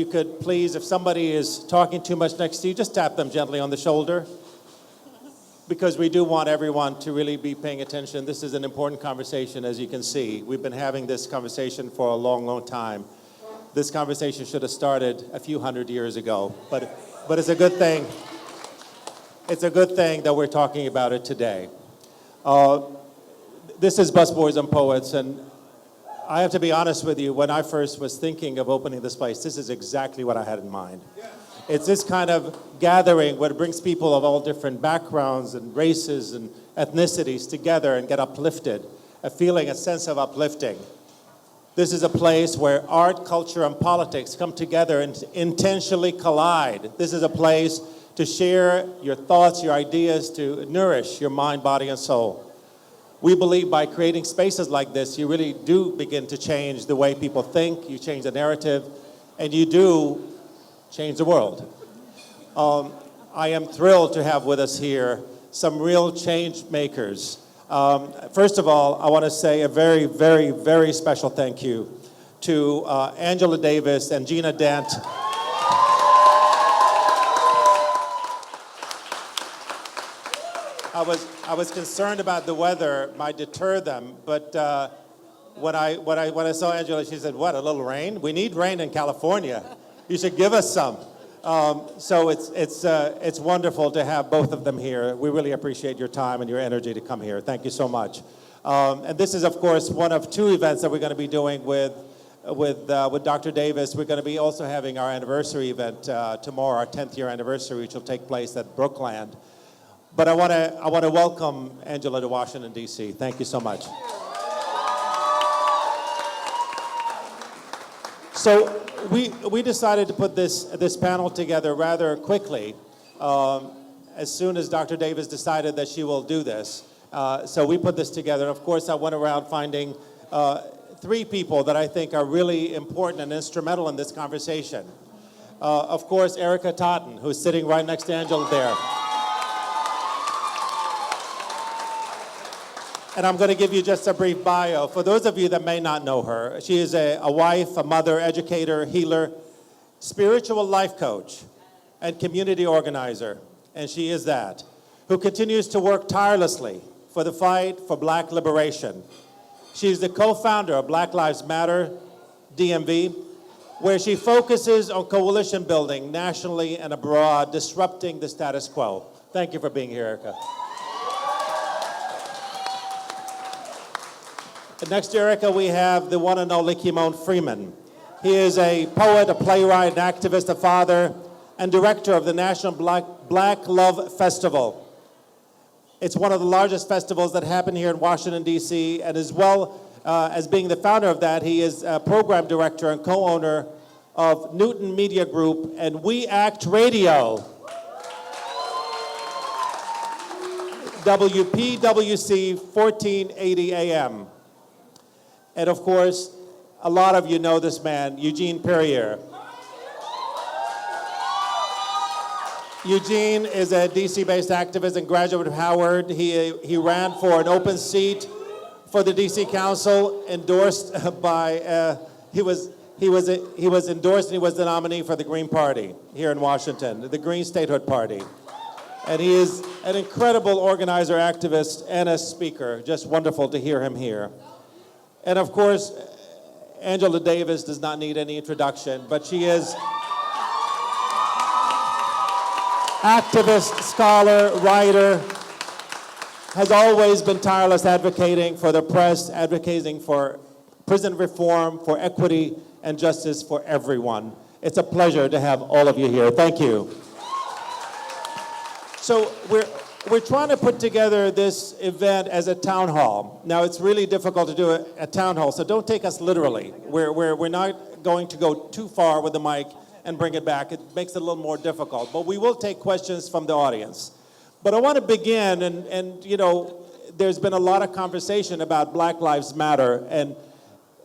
you could please, if somebody is talking too much next to you, just tap them gently on the shoulder, because we do want everyone to really be paying attention. This is an important conversation, as you can see. We've been having this conversation for a long, long time. This conversation should have started a few hundred years ago, but it's a good thing. It's a good thing that we're talking about it today. This is Busboys and Poets, and I have to be honest with you, when I first was thinking of opening this place, this is exactly what I had in mind. It's this kind of gathering where it brings people of all different backgrounds and races and ethnicities together and get uplifted, a feeling, a sense of uplifting. This is a place where art, culture, and politics come together and intentionally collide. This is a place to share your thoughts, your ideas, to nourish your mind, body, and soul. We believe by creating spaces like this, you really do begin to change the way people think, you change the narrative, and you do change the world. I am thrilled to have with us here some real change makers. First of all, I want to say a very, very, very special thank you to Angela Davis and Gina Dent. I was concerned about the weather might deter them, but when I saw Angela, she said, "What, a little rain? We need rain in California. You should give us some." So it's wonderful to have both of them here. We really appreciate your time and your energy to come here. Thank you so much. And this is, of course, one of two events that we're going to be doing with Dr. Davis. We're going to be also having our anniversary event tomorrow, our 10th year anniversary, which will take place at Brookland. But I want to welcome Angela to Washington, D.C. Thank you so much. So we decided to put this panel together rather quickly as soon as Dr. Davis decided that she will do this. So we put this together. Of course, I went around finding three people that I think are really important and instrumental in this conversation. Of course, Erika Totten, who's sitting right next to Angela there. And I'm going to give you just a brief bio. For those of you that may not know her, she is a wife, a mother, educator, healer, spiritual life coach, and community organizer. And she is that, who continues to work tirelessly for the fight for Black liberation. She's the co-founder of Black Lives Matter, DMV, where she focuses on coalition building nationally and abroad, disrupting the status quo. Thank you for being here, Erika. Next to Erika, we have the one and only Kymone Freeman. He is a poet, a playwright, an activist, a father, and director of the National Black Love Festival. It's one of the largest festivals that happen here in Washington, D.C., and as well as being the founder of that, he is a program director and co-owner of Newton Media Group and We Act Radio. WPWC 1480 AM. And of course, a lot of you know this man, Eugene Puryear. Eugene is a DC-based activist and graduate of Howard. He ran for an open seat for the DC Council, endorsed by, he was endorsed and he was the nominee for the Green Party here in Washington, the Green Statehood Party. And he is an incredible organizer, activist, and a speaker. Just wonderful to hear him here. And of course, Angela Davis does not need any introduction, but she is activist, scholar, writer, has always been tireless advocating for the press, advocating for prison reform, for equity and justice for everyone. It's a pleasure to have all of you here. Thank you. So we're trying to put together this event as a town hall. Now, it's really difficult to do a town hall, so don't take us literally. We're not going to go too far with the mic and bring it back. It makes it a little more difficult, but we will take questions from the audience. But I want to begin, and you know, there's been a lot of conversation about Black Lives Matter, and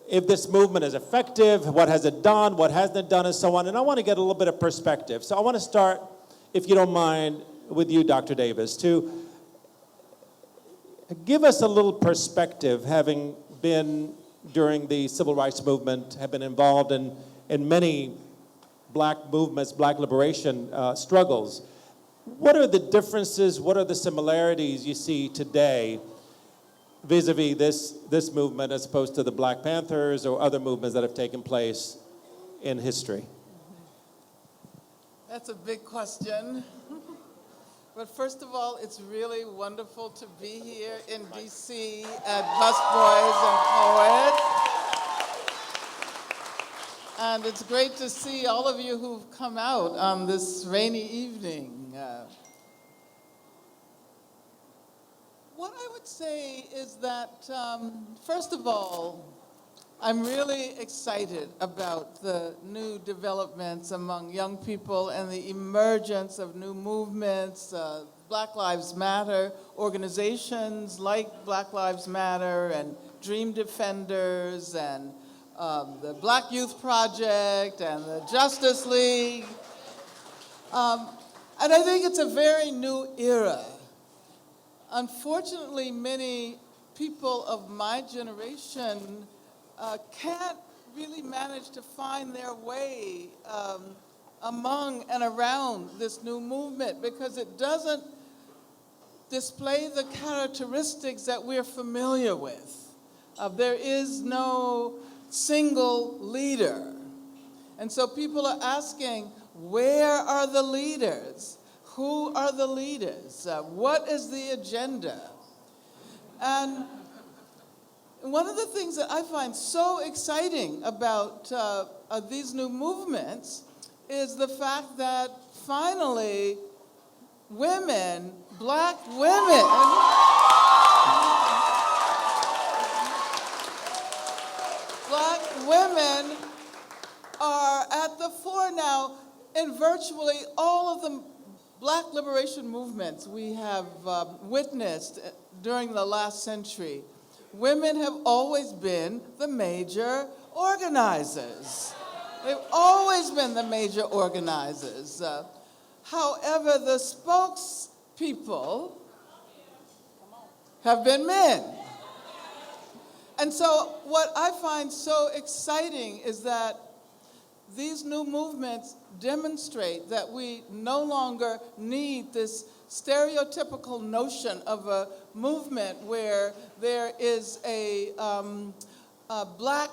if this movement is effective, what has it done, what hasn't it done, and so on. And I want to get a little bit of perspective. So I want to start, if you don't mind, with you, Dr. Davis, to give us a little perspective, having been during the civil rights movement, have been involved in many black movements, black liberation struggles. What are the differences, what are the similarities you see today vis-a-vis this movement as opposed to the Black Panthers or other movements that have taken place in history? That's a big question. But first of all, it's really wonderful to be here in DC at Busboys and Poets. And it's great to see all of you who've come out on this rainy evening. What I would say is that, first of all, I'm really excited about the new developments among young people and the emergence of new movements, Black Lives Matter, organizations like Black Lives Matter and Dream Defenders and the Black Youth Project and the Justice League. And I think it's a very new era. Unfortunately, many people of my generation can't really manage to find their way among and around this new movement because it doesn't display the characteristics that we're familiar with. There is no single leader. And so people are asking, where are the leaders? Who are the leaders? What is the agenda? And one of the things that I find so exciting about these new movements is the fact that finally women, Black women, Black women are at the fore now in virtually all of the Black liberation movements we have witnessed during the last century. Women have always been the major organizers. They've always been the major organizers. However, the spokespeople have been men. And so what I find so exciting is that these new movements demonstrate that we no longer need this stereotypical notion of a movement where there is a Black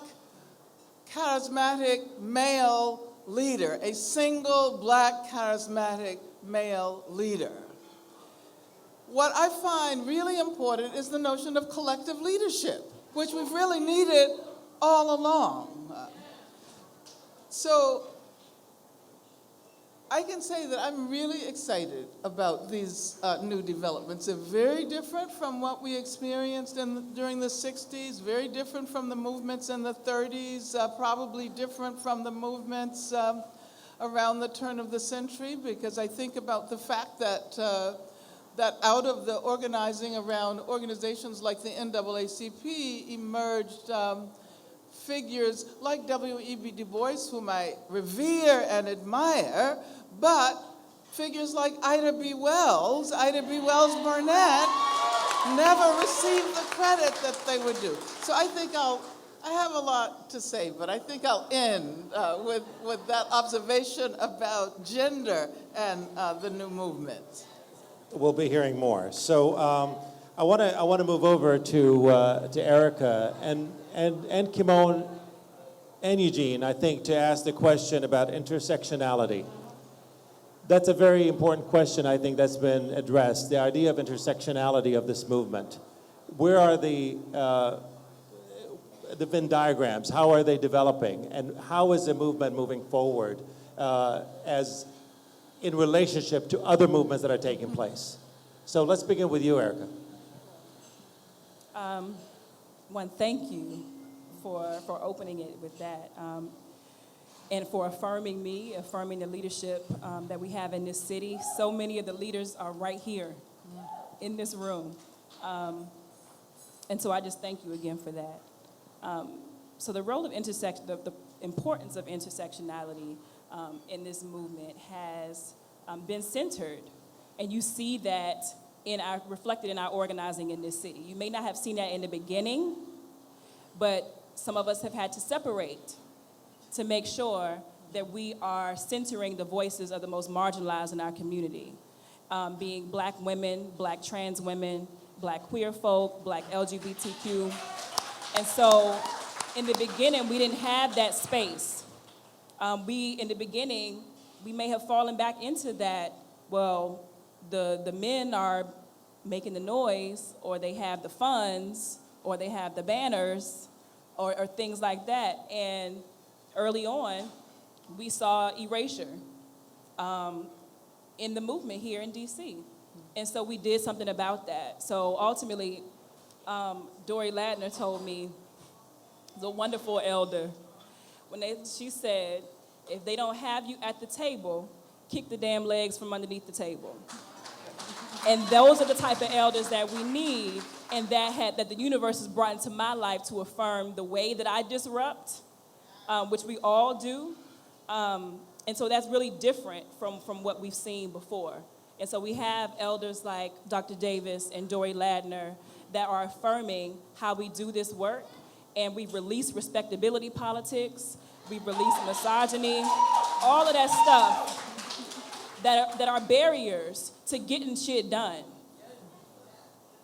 charismatic male leader, a single Black charismatic male leader. What I find really important is the notion of collective leadership, which we've really needed all along. So I can say that I'm really excited about these new developments. They're very different from what we experienced during the 60s, very different from the movements in the 30s, probably different from the movements around the turn of the century, because I think about the fact that that out of the organizing around organizations like the NAACP emerged figures like W.E.B. Du Bois, whom I revere and admire, but figures like Ida B. Wells Barnett, never received the credit that they would do. So I think I have a lot to say, but I think I'll end with that observation about gender and the new movements. We'll be hearing more. So I want to move over to Erika and Kymone and Eugene, I think, to ask the question about intersectionality. That's a very important question, I think, that's been addressed, the idea of intersectionality of this movement. Where are the Venn diagrams? How are they developing? And how is the movement moving forward as in relationship to other movements that are taking place? So let's begin with you, Erika. One, thank you for opening it with that, and for affirming me, affirming the leadership that we have in this city. So many of the leaders are right here in this room. And so I just thank you again for that. So the role of the importance of intersectionality in this movement has been centered, and you see that reflected in our organizing in this city. You may not have seen that in the beginning, but some of us have had to separate to make sure that we are centering the voices of the most marginalized in our community, being Black women, Black trans women, Black queer folk, Black LGBTQ. And so in the beginning, we didn't have that space. In the beginning, we may have fallen back into that, well, the men are making the noise, or they have the funds, or they have the banners, or things like that. And early on, we saw erasure in the movement here in DC. And so we did something about that. So ultimately, Dory Ladner told me, the wonderful elder, she said, if they don't have you at the table, kick the damn legs from underneath the table. And those are the type of elders that we need, and that the universe has brought into my life to affirm the way that I disrupt, which we all do. And so that's really different from what we've seen before. And so we have elders like Dr. Davis and Dory Ladner that are affirming how we do this work. And we've released respectability politics, we've released misogyny, all of that stuff that are barriers to getting shit done.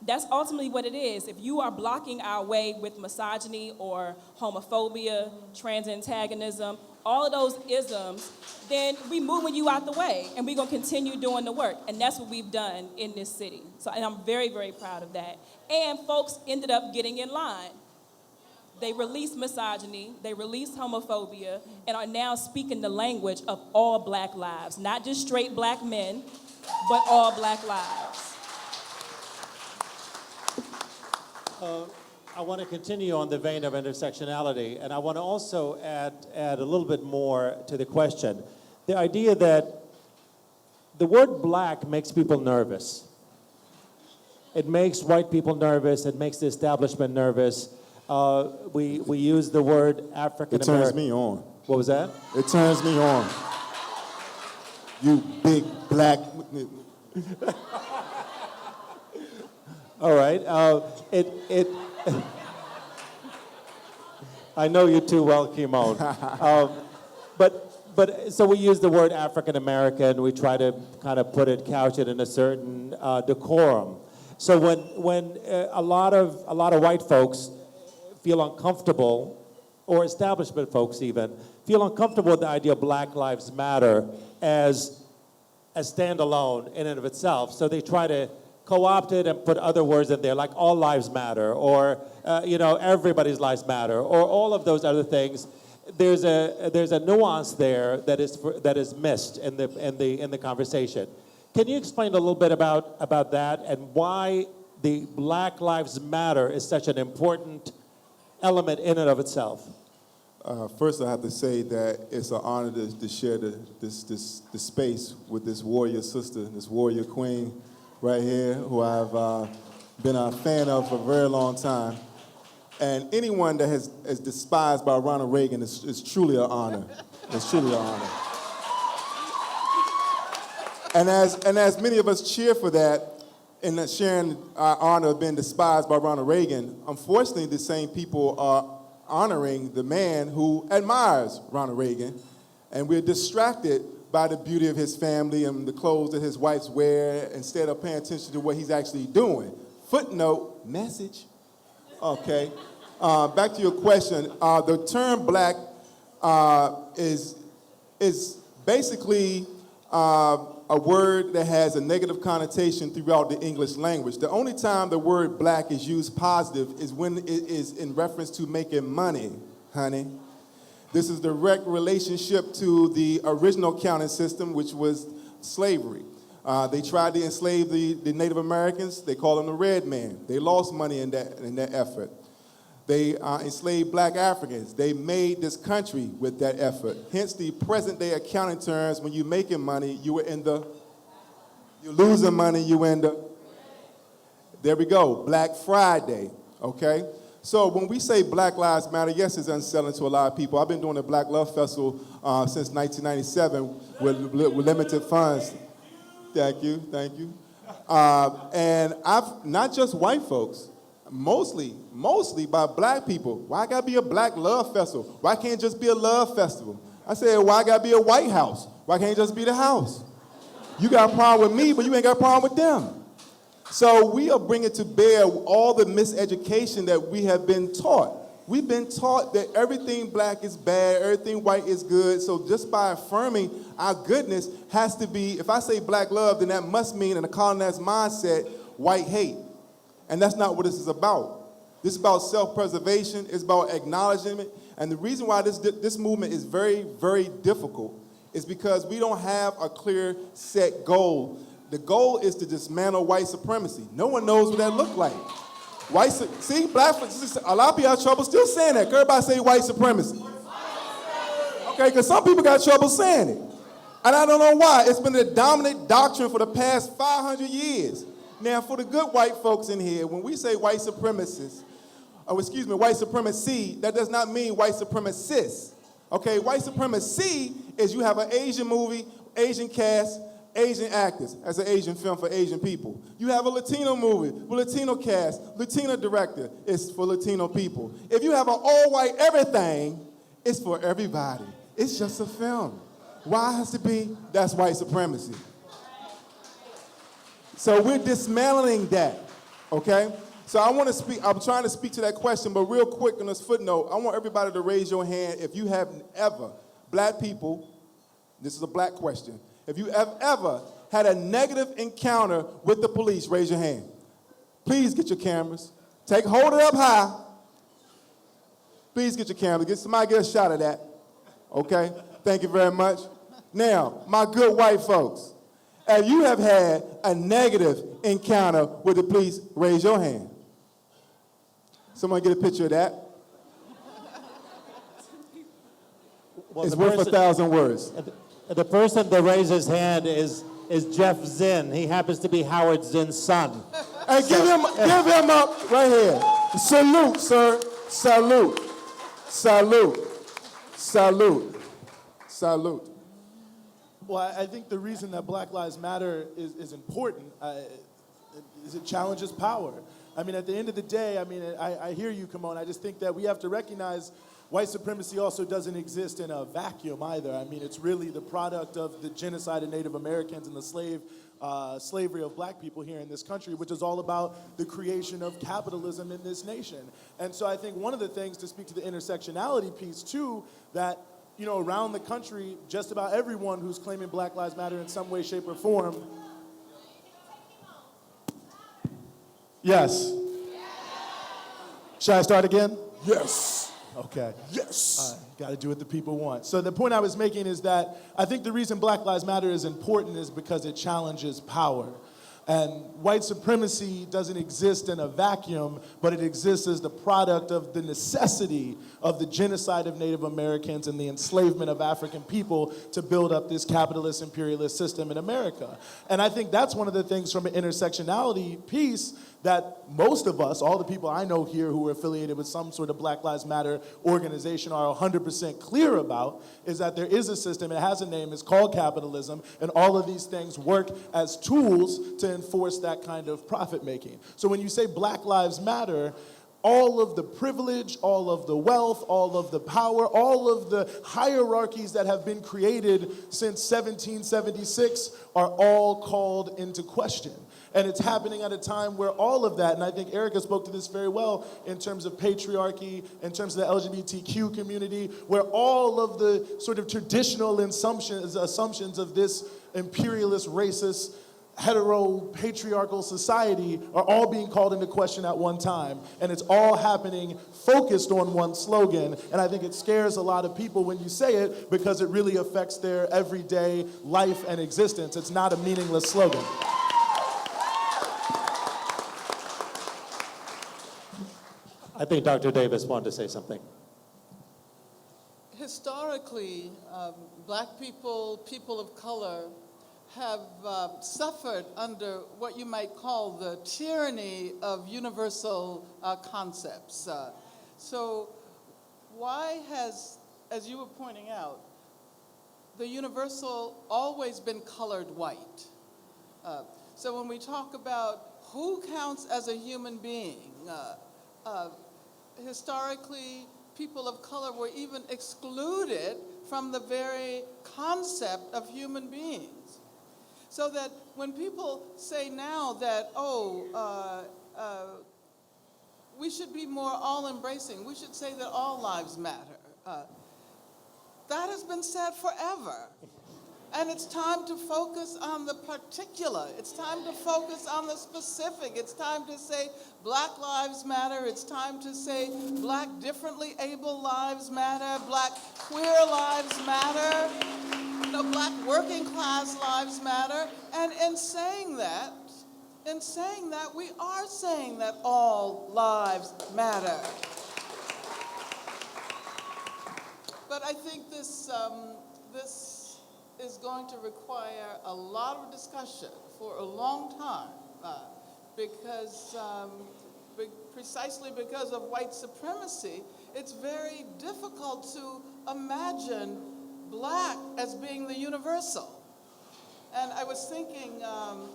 That's ultimately what it is. If you are blocking our way with misogyny or homophobia, trans antagonism, all of those isms, then we moving you out the way, and we're gonna continue doing the work. And that's what we've done in this city. So, and I'm very, very proud of that. And folks ended up getting in line. They released misogyny, they released homophobia, and are now speaking the language of all Black lives, not just straight Black men, but all Black lives. I want to continue on the vein of intersectionality, and I want to also add a little bit more to the question. The idea that the word Black makes people nervous. It makes white people nervous, it makes the establishment nervous. We use the word African American. It turns me on. What was that? It turns me on. You big Black. All right. I know you too well, Kymone. But so we use the word African American. We try to kind of couch it in a certain decorum. So when a lot of white folks feel uncomfortable, or establishment folks even, feel uncomfortable with the idea of Black Lives Matter as standalone in and of itself. So they try to co-opt it and put other words in there, like all lives matter, or everybody's lives matter, or all of those other things. There's a nuance there that is missed in the conversation. Can you explain a little bit about that and why the Black Lives Matter is such an important element in and of itself? First, I have to say that it's an honor to share this space with this warrior sister, this warrior queen right here, who I've been a fan of for a very long time. And anyone that is despised by Ronald Reagan is truly an honor. It's truly an honor. And as many of us cheer for that, and sharing our honor of being despised by Ronald Reagan, unfortunately, the same people are honoring the man who admires Ronald Reagan, and we're distracted by the beauty of his family and the clothes that his wives wear instead of paying attention to what he's actually doing. Footnote, message. Okay. Back to your question. The term Black is basically a word that has a negative connotation throughout the English language. The only time the word Black is used positive is when it is in reference to making money, honey. This is direct relationship to the original counting system, which was slavery. They tried to enslave the Native Americans. They called them the red man. They lost money in that effort. They enslaved Black Africans. They made this country with that effort. Hence the present day accounting terms, when you're making money, you're losing money, you in the, there we go, Black Friday, okay? So when we say Black Lives Matter, yes, it's unsettling to a lot of people. I've been doing the Black Love Festival since 1997 with limited funds. Thank you. And I've, not just white folks, mostly by Black people. Why gotta be a Black Love Festival? Why can't it just be a love festival? I said, why I gotta be a White House? Why can't it just be the House? You got a problem with me, but you ain't got a problem with them. So we are bringing to bear all the miseducation that we have been taught. We've been taught that everything black is bad, everything white is good. So just by affirming our goodness has to be, if I say black love, then that must mean in a colonized mindset, white hate. And that's not what this is about. This is about self-preservation. It's about acknowledgement. And the reason why this movement is very, very difficult is because we don't have a clear set goal. The goal is to dismantle white supremacy. No one knows what that looks like. See, black, a lot of people have trouble still saying that. Everybody say white supremacy. Okay, because some people got trouble saying it. And I don't know why. It's been the dominant doctrine for the past 500 years. Now, for the good white folks in here, when we say white supremacists, white supremacy, that does not mean white supremacists. Okay, white supremacy is you have an Asian movie, Asian cast, Asian actors. That's an Asian film for Asian people. You have a Latino movie with Latino cast, Latino director. It's for Latino people. If you have an all-white everything, it's for everybody. It's just a film. Why it has to be? That's white supremacy. So we're dismantling that, okay? So I want to speak, I'm trying to speak to that question, but real quick on this footnote, I want everybody to raise your hand if you have ever, black people, this is a black question, if you have ever had a negative encounter with the police, raise your hand. Please get your cameras. Hold it up high. Please get your cameras. Somebody get a shot of that, okay? Thank you very much. Now, my good white folks, if you have had a negative encounter with the police, raise your hand. Someone get a picture of that. Well, it's worth 1,000 words. The person that raised his hand is Jeff Zinn. He happens to be Howard Zinn's son. Hey, give him up right here. Salute, sir. Salute. Salute. Salute. Salute. Well, I think the reason that Black Lives Matter is important is it challenges power. I mean, at the end of the day, I mean, I hear you, Kymone. I just think that we have to recognize white supremacy also doesn't exist in a vacuum either. I mean, it's really the product of the genocide of Native Americans and the slavery of black people here in this country, which is all about the creation of capitalism in this nation. And so I think one of the things, to speak to the intersectionality piece too, that around the country, just about everyone who's claiming Black Lives Matter in some way, shape, or form. Yes. Should I start again? Yes. Okay. Yes. Got to do what the people want. So the point I was making is that I think the reason Black Lives Matter is important is because it challenges power. And white supremacy doesn't exist in a vacuum, but it exists as the product of the necessity of the genocide of Native Americans and the enslavement of African people to build up this capitalist imperialist system in America. And I think that's one of the things from an intersectionality piece that most of us, all the people I know here who are affiliated with some sort of Black Lives Matter organization are 100% clear about, is that there is a system, it has a name, it's called capitalism, and all of these things work as tools to enforce that kind of profit making. So when you say Black Lives Matter, all of the privilege, all of the wealth, all of the power, all of the hierarchies that have been created since 1776 are all called into question. And it's happening at a time where all of that, and I think Erika spoke to this very well in terms of patriarchy, in terms of the LGBTQ community, where all of the sort of traditional assumptions of this imperialist, racist, hetero-patriarchal society are all being called into question at one time. And it's all happening focused on one slogan. And I think it scares a lot of people when you say it because it really affects their everyday life and existence. It's not a meaningless slogan. I think Dr. Davis wanted to say something. Historically, black people, people of color, have suffered under what you might call the tyranny of universal concepts. So why has, as you were pointing out, the universal always been colored white? So when we talk about who counts as a human being, historically, people of color were even excluded from the very concept of human beings. So that when people say now that, we should be more all-embracing, we should say that all lives matter, that has been said forever. And it's time to focus on the particular. It's time to focus on the specific. It's time to say Black lives matter. It's time to say Black differently able lives matter. Black queer lives matter. Black working class lives matter. And in saying that, we are saying that all lives matter. But I think this is going to require a lot of discussion for a long time because precisely because of white supremacy, it's very difficult to imagine Black as being the universal. And I was thinking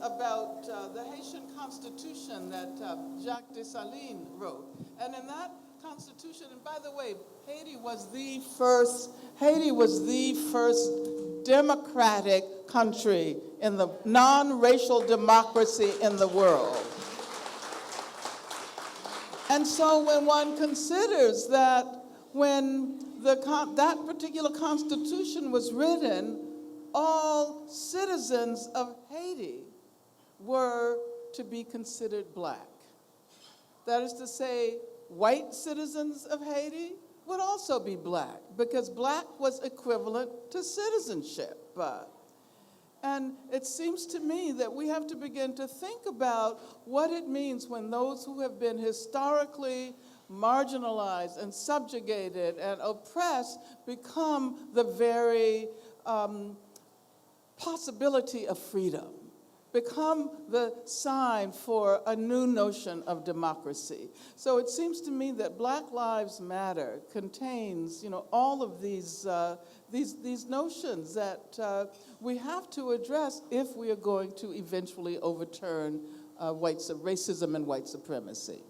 about the Haitian Constitution that Jacques Dessalines wrote. And in that Constitution, and by the way, Haiti was the first democratic country in the non-racial democracy in the world. And so when one considers that when that particular constitution was written, all citizens of Haiti were to be considered Black. That is to say, white citizens of Haiti would also be Black, because Black was equivalent to citizenship. And it seems to me that we have to begin to think about what it means when those who have been historically marginalized and subjugated and oppressed become the very possibility of freedom, become the sign for a new notion of democracy. So it seems to me that Black Lives Matter contains, all of these notions that we have to address if we are going to eventually overturn racism and white supremacy.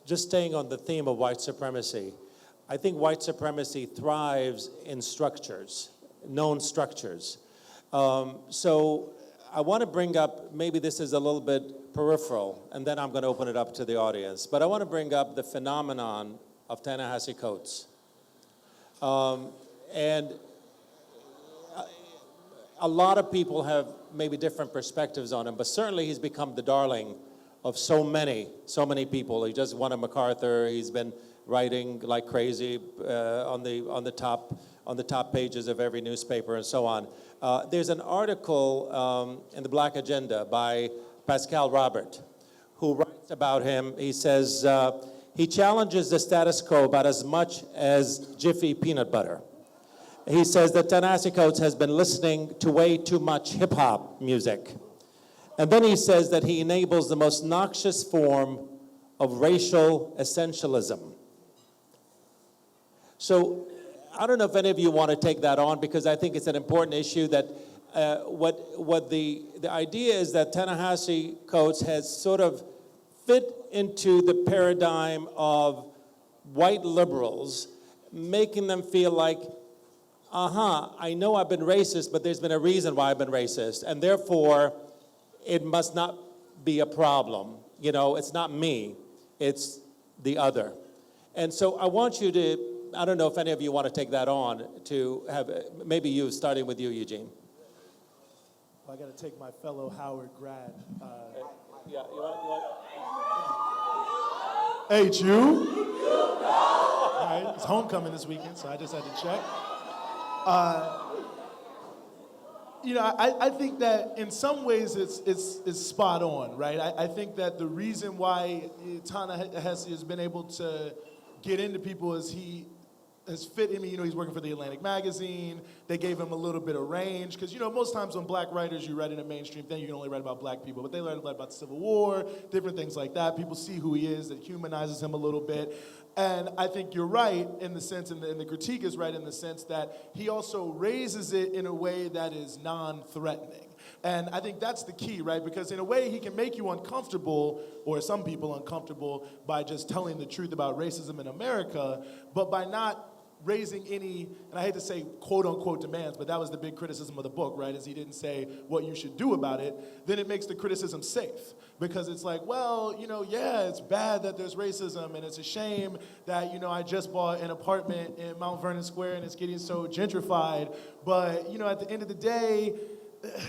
Just staying on the theme of white supremacy, I think white supremacy thrives in structures, known structures. So I want to bring up, maybe this is a little bit peripheral, and then I'm going to open it up to the audience, but I want to bring up the phenomenon of Ta-Nehisi Coates. And a lot of people have maybe different perspectives on him, but certainly he's become the darling of so many people. He just won a MacArthur. He's been writing like crazy on the top pages of every newspaper and so on. There's an article in the Black Agenda by Pascal Robert, who writes about him. He says, he challenges the status quo about as much as Jiffy peanut butter. He says that Ta-Nehisi Coates has been listening to way too much hip-hop music. And then he says that he enables the most noxious form of racial essentialism. So I don't know if any of you want to take that on, because I think it's an important issue that what the idea is that Ta-Nehisi Coates has sort of fit into the paradigm of white liberals, making them feel like, I know I've been racist, but there's been a reason why I've been racist, and therefore it must not be a problem. It's not me, it's the other. And so I want you to, I don't know if any of you want to take that on, to have, maybe you, starting with you, Eugene. Well, I got to take my fellow Howard grad. Yeah, you want? Hey, it's you? All right, it's homecoming this weekend, so I just had to check. I think that in some ways it's spot on, right? I think that the reason why Ta-Nehisi has been able to get into people is he has fit in. He's working for the Atlantic magazine. They gave him a little bit of range, because most times when Black writers, you write in a mainstream thing, you can only write about Black people, but they write about the Civil War, different things like that. People see who he is, that humanizes him a little bit. And I think you're right in the sense, and the critique is right in the sense that he also raises it in a way that is non-threatening. And I think that's the key, right? Because in a way, he can make you uncomfortable, or some people uncomfortable, by just telling the truth about racism in America, but by not raising any, and I hate to say quote unquote demands, but that was the big criticism of the book, right? Is he didn't say what you should do about it, then it makes the criticism safe. Because it's like, well, yeah, it's bad that there's racism, and it's a shame that, I just bought an apartment in Mount Vernon Square and it's getting so gentrified, but, at the end of the day,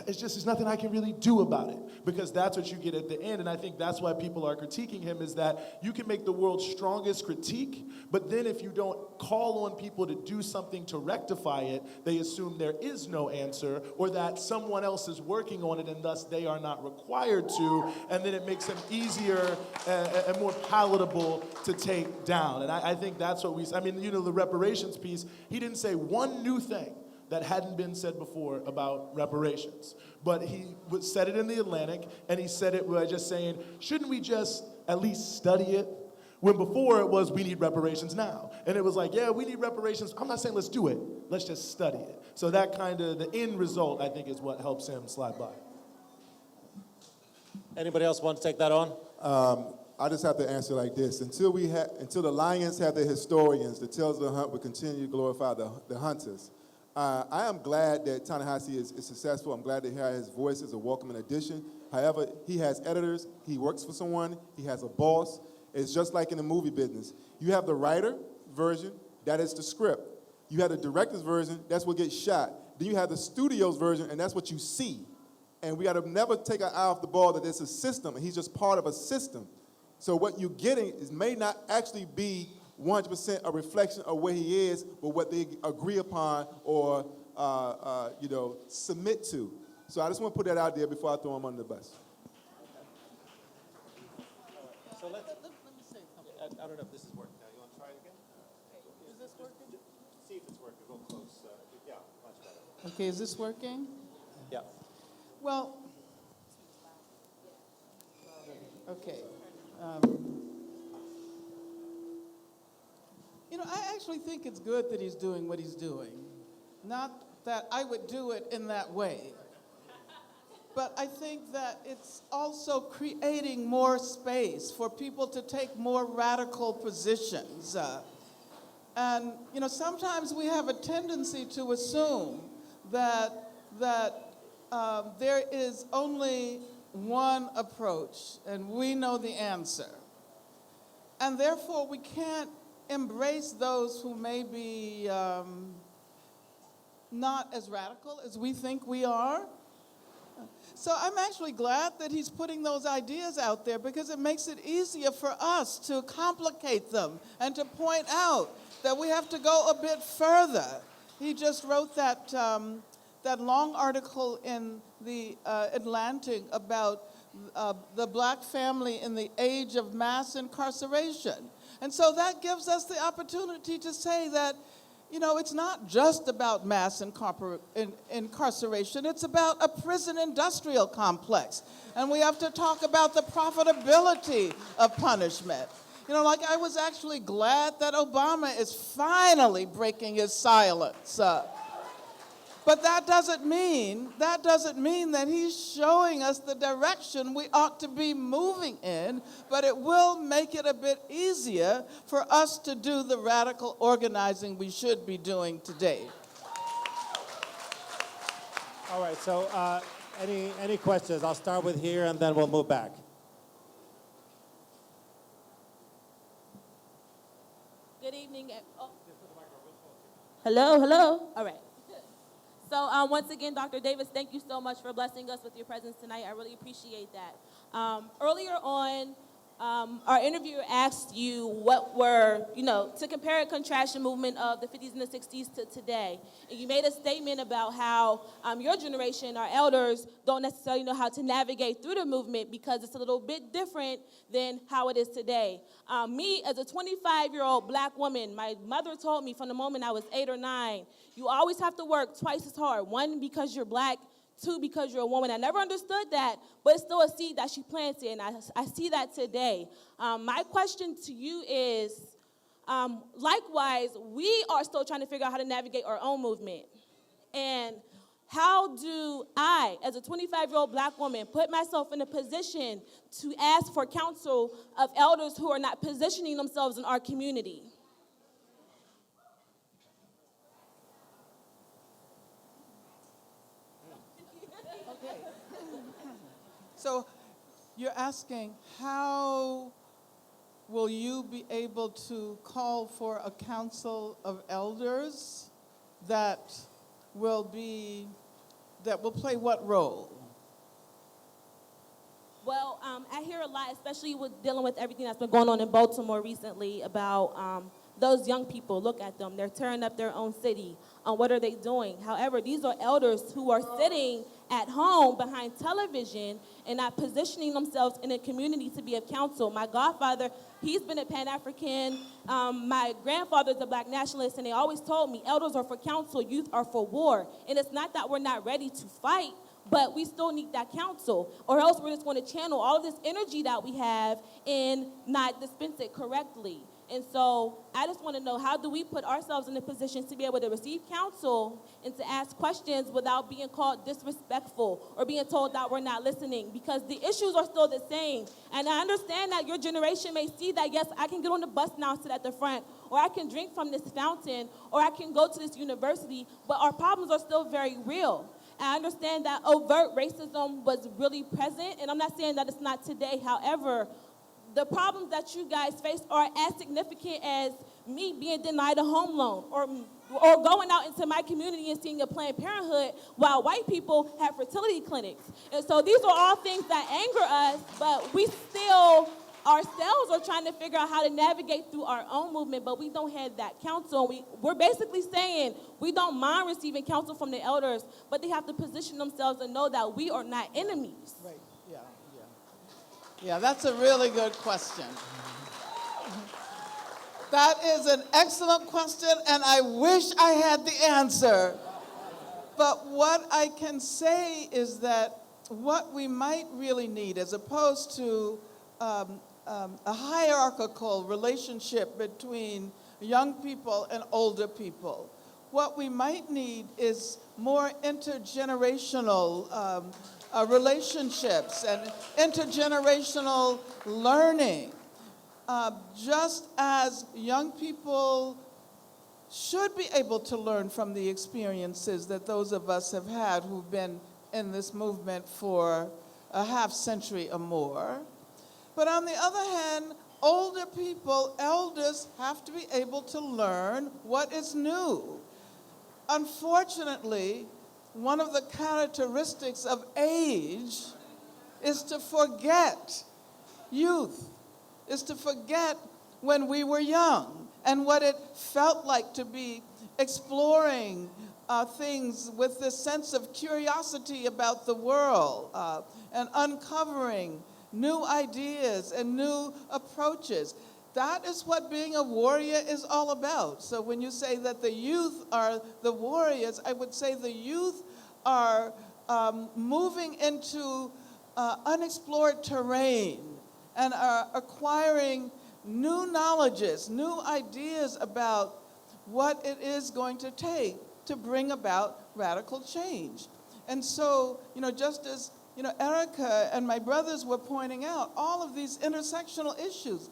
there's nothing I can really do about it, because that's what you get at the end. And I think that's why people are critiquing him, is that you can make the world's strongest critique, but then if you don't call on people to do something to rectify it, they assume there is no answer, or that someone else is working on it and thus they are not required to, and then it makes them easier and more palatable to take down. And I think that's what the reparations piece, he didn't say one new thing that hadn't been said before about reparations. But he said it in the Atlantic, and he said it by just saying, shouldn't we just at least study it? When before it was, we need reparations now. And it was like, yeah, we need reparations. I'm not saying let's do it. Let's just study it. So that kind of, the end result, I think, is what helps him slide by. Anybody else want to take that on? I just have to answer like this. Until the lions have their historians, the tales of the hunt will continue to glorify the hunters. I am glad that Ta-Nehisi is successful. I'm glad to hear his voice is a welcoming addition. However, he has editors. He works for someone. He has a boss. It's just like in the movie business. You have the writer version, that is the script. You have the director's version, that's what gets shot. Then you have the studio's version, and that's what you see. And we got to never take our eye off the ball that there's a system, and he's just part of a system. So what you're getting may not actually be 100% a reflection of where he is, but what they agree upon or submit to. So I just want to put that out there before I throw him under the bus. So let's, Let me say something. I don't know if this is working now. You want to try it again? Is this working? See if it's working. Go close. Yeah, much better. Okay, is this working? Yeah. Well, okay. I actually think it's good that he's doing what he's doing. Not that I would do it in that way. But I think that it's also creating more space for people to take more radical positions. And sometimes we have a tendency to assume that there is only one approach, and we know the answer. And therefore, we can't embrace those who may be not as radical as we think we are. So I'm actually glad that he's putting those ideas out there, because it makes it easier for us to complicate them and to point out that we have to go a bit further. He just wrote that long article in the Atlantic about the black family in the age of mass incarceration. And so that gives us the opportunity to say that, it's not just about mass incarceration, it's about a prison industrial complex. And we have to talk about the profitability of punishment. I was actually glad that Obama is finally breaking his silence. But that doesn't mean that he's showing us the direction we ought to be moving in, but it will make it a bit easier for us to do the radical organizing we should be doing today. All right, so any questions? I'll start with here, and then we'll move back. Good evening. Hello. All right. So once again, Dr. Davis, thank you so much for blessing us with your presence tonight. I really appreciate that. Earlier on, our interviewer asked you what were, to compare and contrast the movement of the 50s and the 60s to today. And you made a statement about how your generation, our elders, don't necessarily know how to navigate through the movement because it's a little bit different than how it is today. Me, as a 25-year-old black woman, my mother told me from the moment I was 8 or 9, you always have to work twice as hard. 1, because you're black. 2, because you're a woman. I never understood that, but it's still a seed that she planted, and I see that today. My question to you is, likewise, we are still trying to figure out how to navigate our own movement. And How do I, as a 25-year-old black woman, put myself in a position to ask for counsel of elders who are not positioning themselves in our community? So you're asking, how will you be able to call for a council of elders that will play what role? Well, I hear a lot, especially with dealing with everything that's been going on in Baltimore recently about those young people. Look at them. They're tearing up their own city. What are they doing? However, these are elders who are sitting at home behind television and not positioning themselves in a community to be of counsel. My godfather, he's been a Pan-African. My grandfather's a black nationalist, and they always told me, elders are for counsel, youth are for war. And it's not that we're not ready to fight, but we still need that counsel, or else we're just going to channel all of this energy that we have and not dispense it correctly. And so I just want to know, how do we put ourselves in a position to be able to receive counsel and to ask questions without being called disrespectful or being told that we're not listening? Because the issues are still the same. And I understand that your generation may see that, yes, I can get on the bus now and sit at the front, or I can drink from this fountain, or I can go to this university, but our problems are still very real. I understand that overt racism was really present, and I'm not saying that it's not today. However, the problems that you guys face are as significant as me being denied a home loan or going out into my community and seeing a Planned Parenthood while white people have fertility clinics. And so these are all things that anger us, but we still ourselves are trying to figure out how to navigate through our own movement, but we don't have that counsel. We're basically saying we don't mind receiving counsel from the elders, but they have to position themselves and know that we are not enemies. Right, yeah. Yeah, that's a really good question. That is an excellent question, and I wish I had the answer. But what I can say is that what we might really need, as opposed to a hierarchical relationship between young people and older people, what we might need is more intergenerational relationships and intergenerational learning. Just as young people should be able to learn from the experiences that those of us have had who've been in this movement for a half century or more. But on the other hand, older people, elders, have to be able to learn what is new. Unfortunately, one of the characteristics of age is to forget youth, is to forget when we were young and what it felt like to be exploring things with this sense of curiosity about the world and uncovering new ideas and new approaches. That is what being a warrior is all about. So when you say that the youth are the warriors, I would say the youth are moving into unexplored terrain and are acquiring new knowledges, new ideas about what it is going to take to bring about radical change. And so, just as, Erika and my brothers were pointing out, all of these intersectional issues,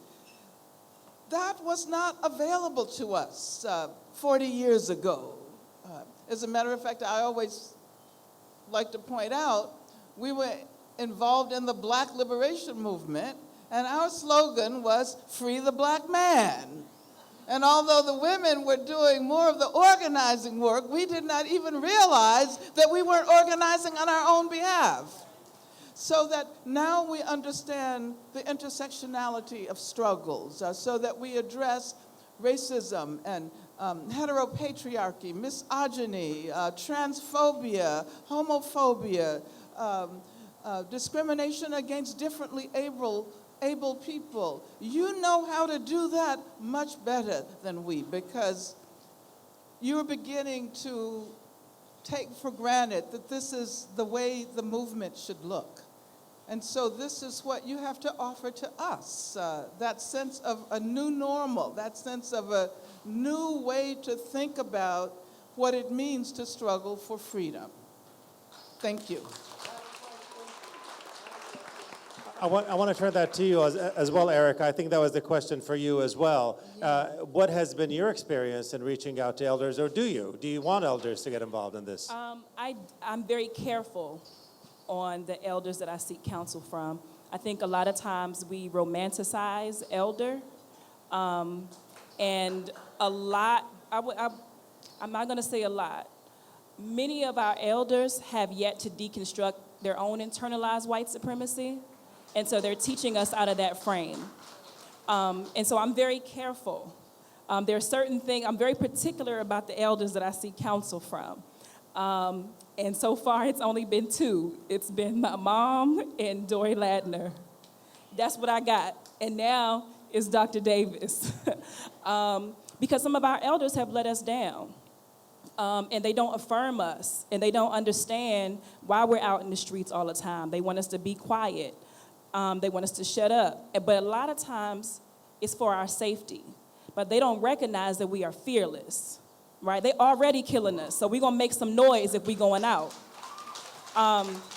that was not available to us 40 years ago. As a matter of fact, I always like to point out, we were involved in the Black Liberation Movement, and our slogan was, "Free the Black Man." And although the women were doing more of the organizing work, we did not even realize that we weren't organizing on our own behalf. So that now we understand the intersectionality of struggles, so that we address racism and heteropatriarchy, misogyny, transphobia, homophobia, discrimination against differently able people. You know how to do that much better than we, because you're beginning to take for granted that this is the way the movement should look. And so this is what you have to offer to us, that sense of a new normal, that sense of a new way to think about what it means to struggle for freedom. Thank you. I want to turn that to you as well, Erika. I think that was the question for you as well. What has been your experience in reaching out to elders, or do you want elders to get involved in this? I'm very careful on the elders that I seek counsel from. I think a lot of times we romanticize elder, and a lot, I'm not going to say a lot. Many of our elders have yet to deconstruct their own internalized white supremacy, and so they're teaching us out of that frame. And so I'm very careful. There are certain things, I'm very particular about the elders that I seek counsel from. And so far, it's only been two. It's been my mom and Dory Ladner. That's what I got. And now it's Dr. Davis. Because some of our elders have let us down. And they don't affirm us. And they don't understand why we're out in the streets all the time. They want us to be quiet. They want us to shut up. But a lot of times, it's for our safety. But they don't recognize that we are fearless. Right? They already killing us, so we're gonna make some noise if we going out.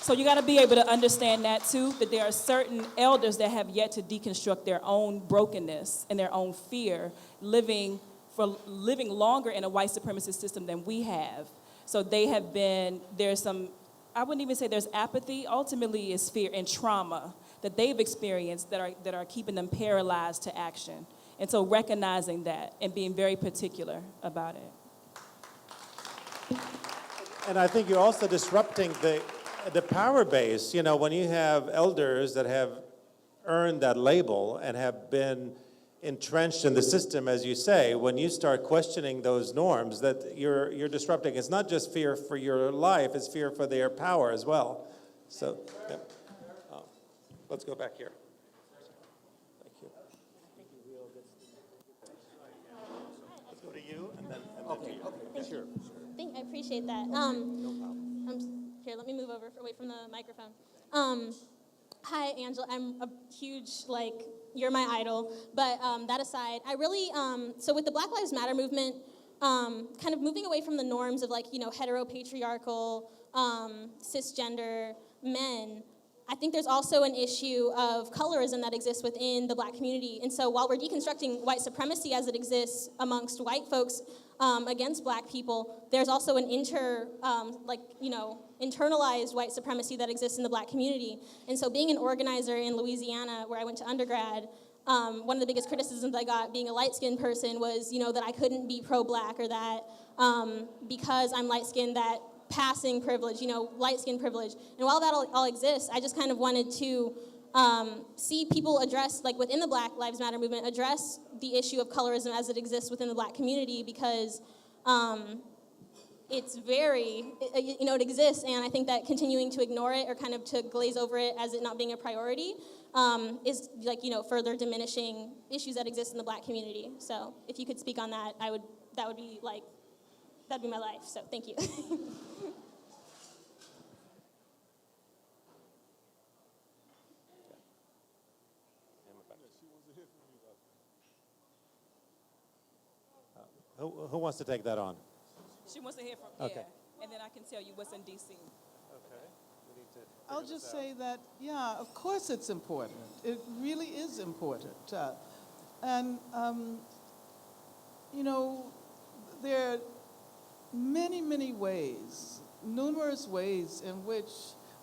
So you gotta be able to understand that too, that there are certain elders that have yet to deconstruct their own brokenness and their own fear, living longer in a white supremacist system than we have. So they have been, there's some, I wouldn't even say there's apathy, ultimately it's fear and trauma that they've experienced that are keeping them paralyzed to action. And so recognizing that and being very particular about it. And I think you're also disrupting the power base. You know, when you have elders that have earned that label and have been entrenched in the system, as you say, when you start questioning those norms, that you're disrupting. It's not just fear for your life, it's fear for their power as well. So, yeah. Let's go back here. Thank you. Let's go to you and then to you. Thank Sure. you. I appreciate that. Here, let me move away from the microphone. Hi, Angela. I'm a huge, you're my idol. But that aside, I really, so with the Black Lives Matter movement, kind of moving away from the norms of heteropatriarchal, cisgender men, I think there's also an issue of colorism that exists within the Black community. And so while we're deconstructing white supremacy as it exists amongst white folks against Black people, there's also an internalized white supremacy that exists in the Black community. And so being an organizer in Louisiana, where I went to undergrad, one of the biggest criticisms I got being a light-skinned person was, that I couldn't be pro-Black, or that because I'm light-skinned, that passing privilege, light skin privilege. And while that all exists, I just kind of wanted to see people address, within the Black Lives Matter movement, address the issue of colorism as it exists within the Black community, because it's it exists, and I think that continuing to ignore it or kind of to glaze over it as it not being a priority is further diminishing issues that exist in the Black community. So if you could speak on that, that'd be my life. So thank you. Who wants to take that on? She wants to hear from, Okay. and then I can tell you what's in D.C. Okay. I'll just say that, of course it's important. It really is important. And there are many, many ways, numerous ways in which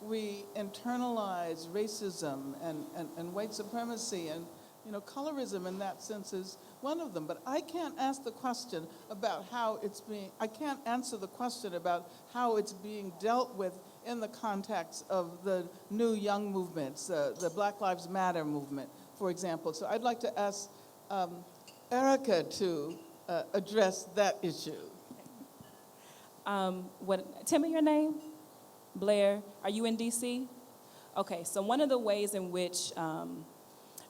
we internalize racism and white supremacy, and colorism in that sense is one of them. But I can't answer the question about how it's being dealt with in the context of the new young movements, the Black Lives Matter movement, for example. So I'd like to ask Erika to address that issue. Tell me your name. Blair. Are you in D.C.? Okay, so one of the ways in which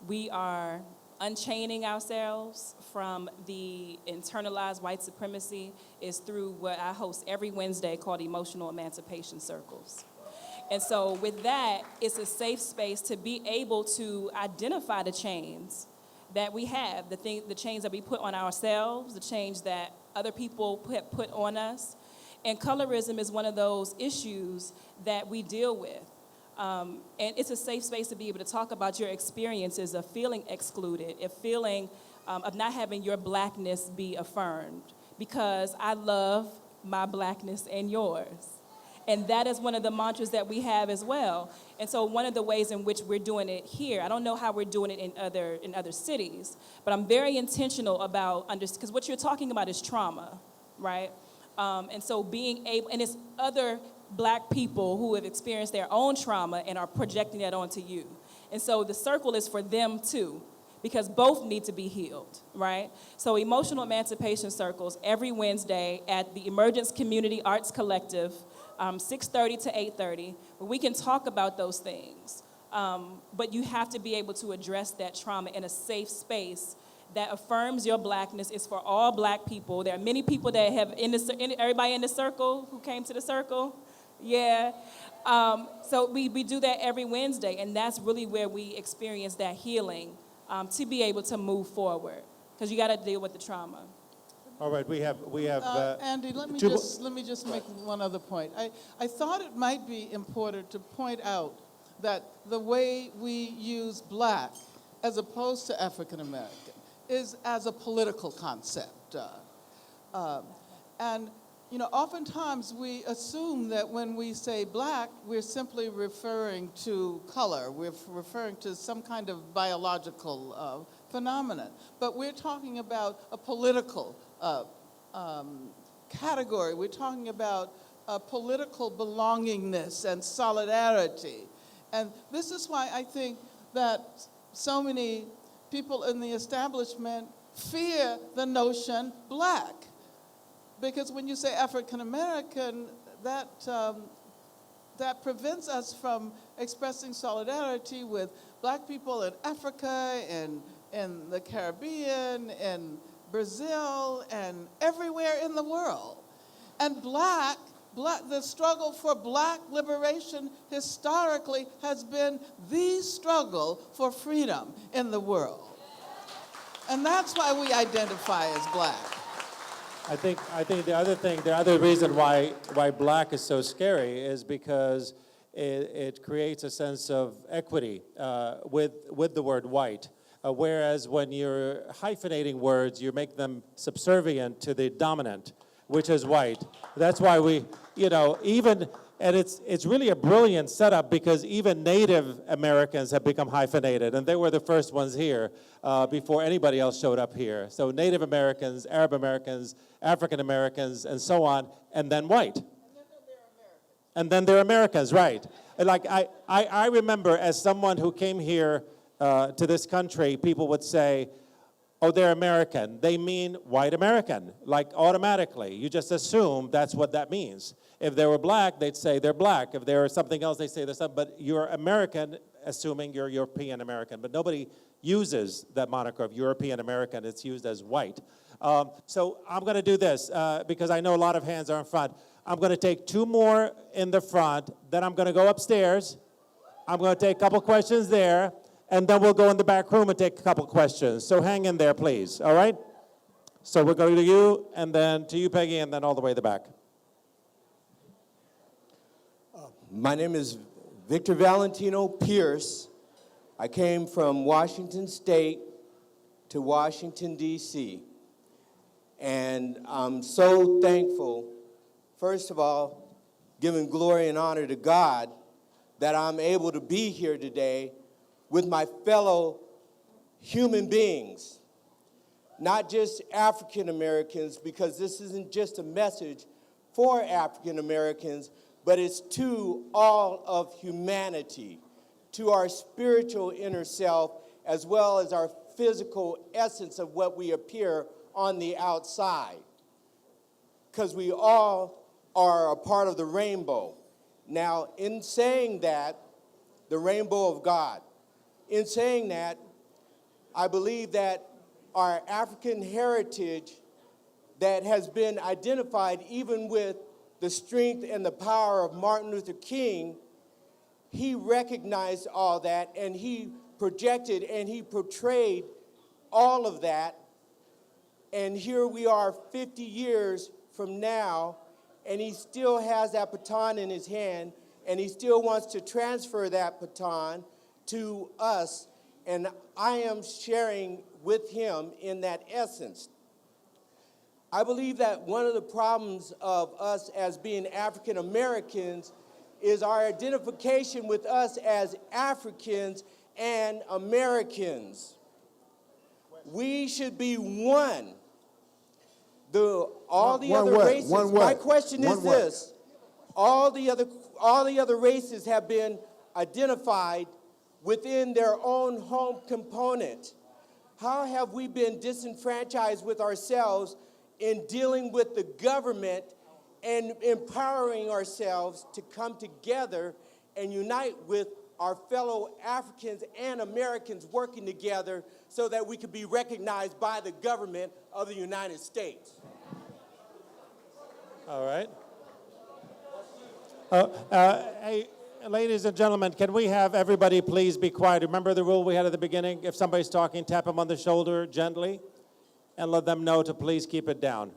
we are unchaining ourselves from the internalized white supremacy is through what I host every Wednesday called Emotional Emancipation Circles. And so with that, it's a safe space to be able to identify the chains that we have, the chains that we put on ourselves, the chains that other people put on us, And colorism is one of those issues that we deal with. And it's a safe space to be able to talk about your experiences of feeling excluded, of feeling, of not having your blackness be affirmed, because I love my blackness and yours. And that is one of the mantras that we have as well. And so one of the ways in which we're doing it here, I don't know how we're doing it in other cities, but I'm very intentional about, because what you're talking about is trauma, right? And so being able, and it's other Black people who have experienced their own trauma and are projecting that onto you. And so the circle is for them too, because both need to be healed, right? So emotional emancipation circles every Wednesday at the Emergence Community Arts Collective, 6:30 to 8:30, where we can talk about those things. But you have to be able to address that trauma in a safe space that affirms your blackness. Is for all Black people. There are many people that have, everybody in the circle who came to the circle? Yeah. So we do that every Wednesday, and that's really where we experience that healing to be able to move forward, because you got to deal with the trauma. All right, we have. Andy, let me just make one other point. I thought it might be important to point out that the way we use Black as opposed to African American is as a political concept. And oftentimes we assume that when we say Black, we're simply referring to color. We're referring to some kind of biological phenomenon. But we're talking about a political category. We're talking about political belongingness and solidarity. And this is why I think that so many people in the establishment fear the notion Black. Because when you say African American, that prevents us from expressing solidarity with Black people in Africa and in the Caribbean and Brazil and everywhere in the world. And the struggle for Black liberation historically has been the struggle for freedom in the world. And that's why we identify as Black. I think the other reason why Black is so scary is because it creates a sense of equity with the word white. Whereas when you're hyphenating words, you make them subservient to the dominant, which is white. That's why we, and it's really a brilliant setup, because even Native Americans have become hyphenated, and they were the first ones here before anybody else showed up here. So Native Americans, Arab Americans, African Americans, and so on, and then white. And then they're Americans, right. Like I remember, as someone who came here to this country, people would say, oh, they're American. They mean white American, like automatically. You just assume that's what that means. If they were Black, they'd say they're Black. If they were something else, they say they're something. But you're American, assuming you're European American. But nobody uses that moniker of European American. It's used as white. So I'm going to do this because I know a lot of hands are in front. I'm going to take 2 more in the front. Then I'm going to go upstairs. I'm going to take a couple questions there. And then we'll go in the back room and take a couple questions. So hang in there, please, all right? So we'll go to you, and then to you, Peggy, and then all the way to the back. My name is Victor Valentino Pierce. I came from Washington State to Washington, D.C. And I'm so thankful, first of all, giving glory and honor to God, that I'm able to be here today with my fellow human beings, not just African Americans, because this isn't just a message for African Americans, but it's to all of humanity, to our spiritual inner self, as well as our physical essence of what we appear on the outside. Because we all are a part of the rainbow. Now, in saying that, the rainbow of God, in saying that, I believe that our African heritage that has been identified even with the strength and the power of Martin Luther King, he recognized all that, and he projected and he portrayed all of that. And here we are 50 years from now, and he still has that baton in his hand, and he still wants to transfer that baton to us, and I am sharing with him in that essence. I believe that one of the problems of us as being African Americans is our identification with us as Africans and Americans. We should be one. All the other races. My question is this: all the other races have been identified within their own home component. How have we been disenfranchised with ourselves in dealing with the government and empowering ourselves to come together and unite with our fellow Africans and Americans working together so that we could be recognized by the government of the United States? All right. Hey, ladies and gentlemen, can we have everybody please be quiet? Remember the rule we had at the beginning? If somebody's talking, tap them on the shoulder gently and let them know to please keep it down.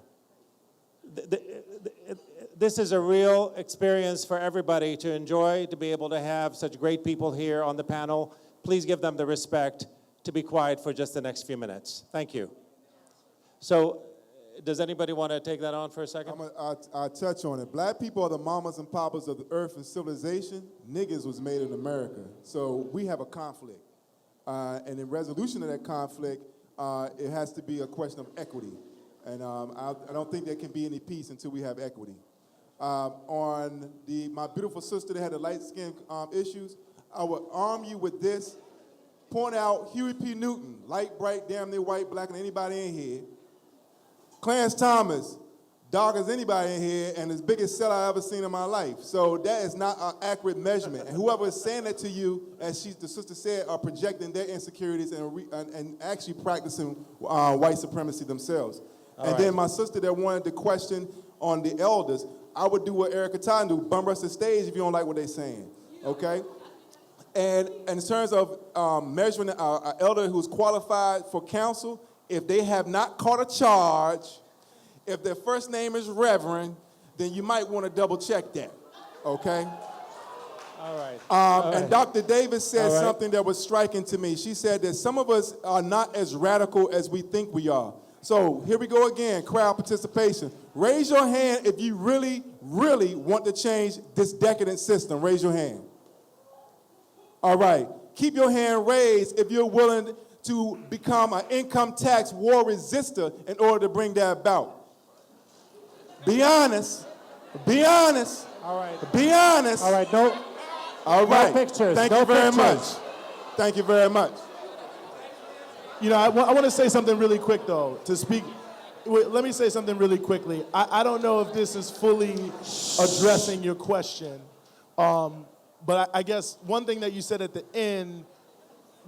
This is a real experience for everybody to enjoy, to be able to have such great people here on the panel. Please give them the respect to be quiet for just the next few minutes. Thank you. So, does anybody want to take that on for a second? I'll touch on it. Black people are the mamas and papas of the earth and civilization. Niggas was made in America. So we have a conflict. And in resolution of that conflict, it has to be a question of equity. And I don't think there can be any peace until we have equity. On my beautiful sister that had the light skin issues, I would arm you with this. Point out Huey P. Newton, light, bright, damn near white, blacker than anybody in here. Clarence Thomas, dark as anybody in here, and as big as cell I ever seen in my life. So that is not an accurate measurement. And whoever is saying that to you, as the sister said, are projecting their insecurities and actually practicing white supremacy themselves. Then my sister that wanted the question on the elders, I would do what Erika Totten do, bum rush the stage if you don't like what they're saying, okay? And in terms of measuring an elder who's qualified for counsel, if they have not caught a charge, if their first name is Reverend, then you might want to double check that, okay? All right. And Dr. Davis said something that was striking to me. She said that some of us are not as radical as we think we are. So here we go again, crowd participation. Raise your hand if you really, really want to change this decadent system. Raise your hand. All right. Keep your hand raised if you're willing to become an income tax war resistor in order to bring that about. Be honest. Be honest. All right. Be honest. All right. No. All right. No pictures. Thank no you very pictures. much. Thank you very much. You know, I want to say something really quick, though, to speak. Let me say something really quickly. I don't know if this is fully addressing your question, but I guess one thing that you said at the end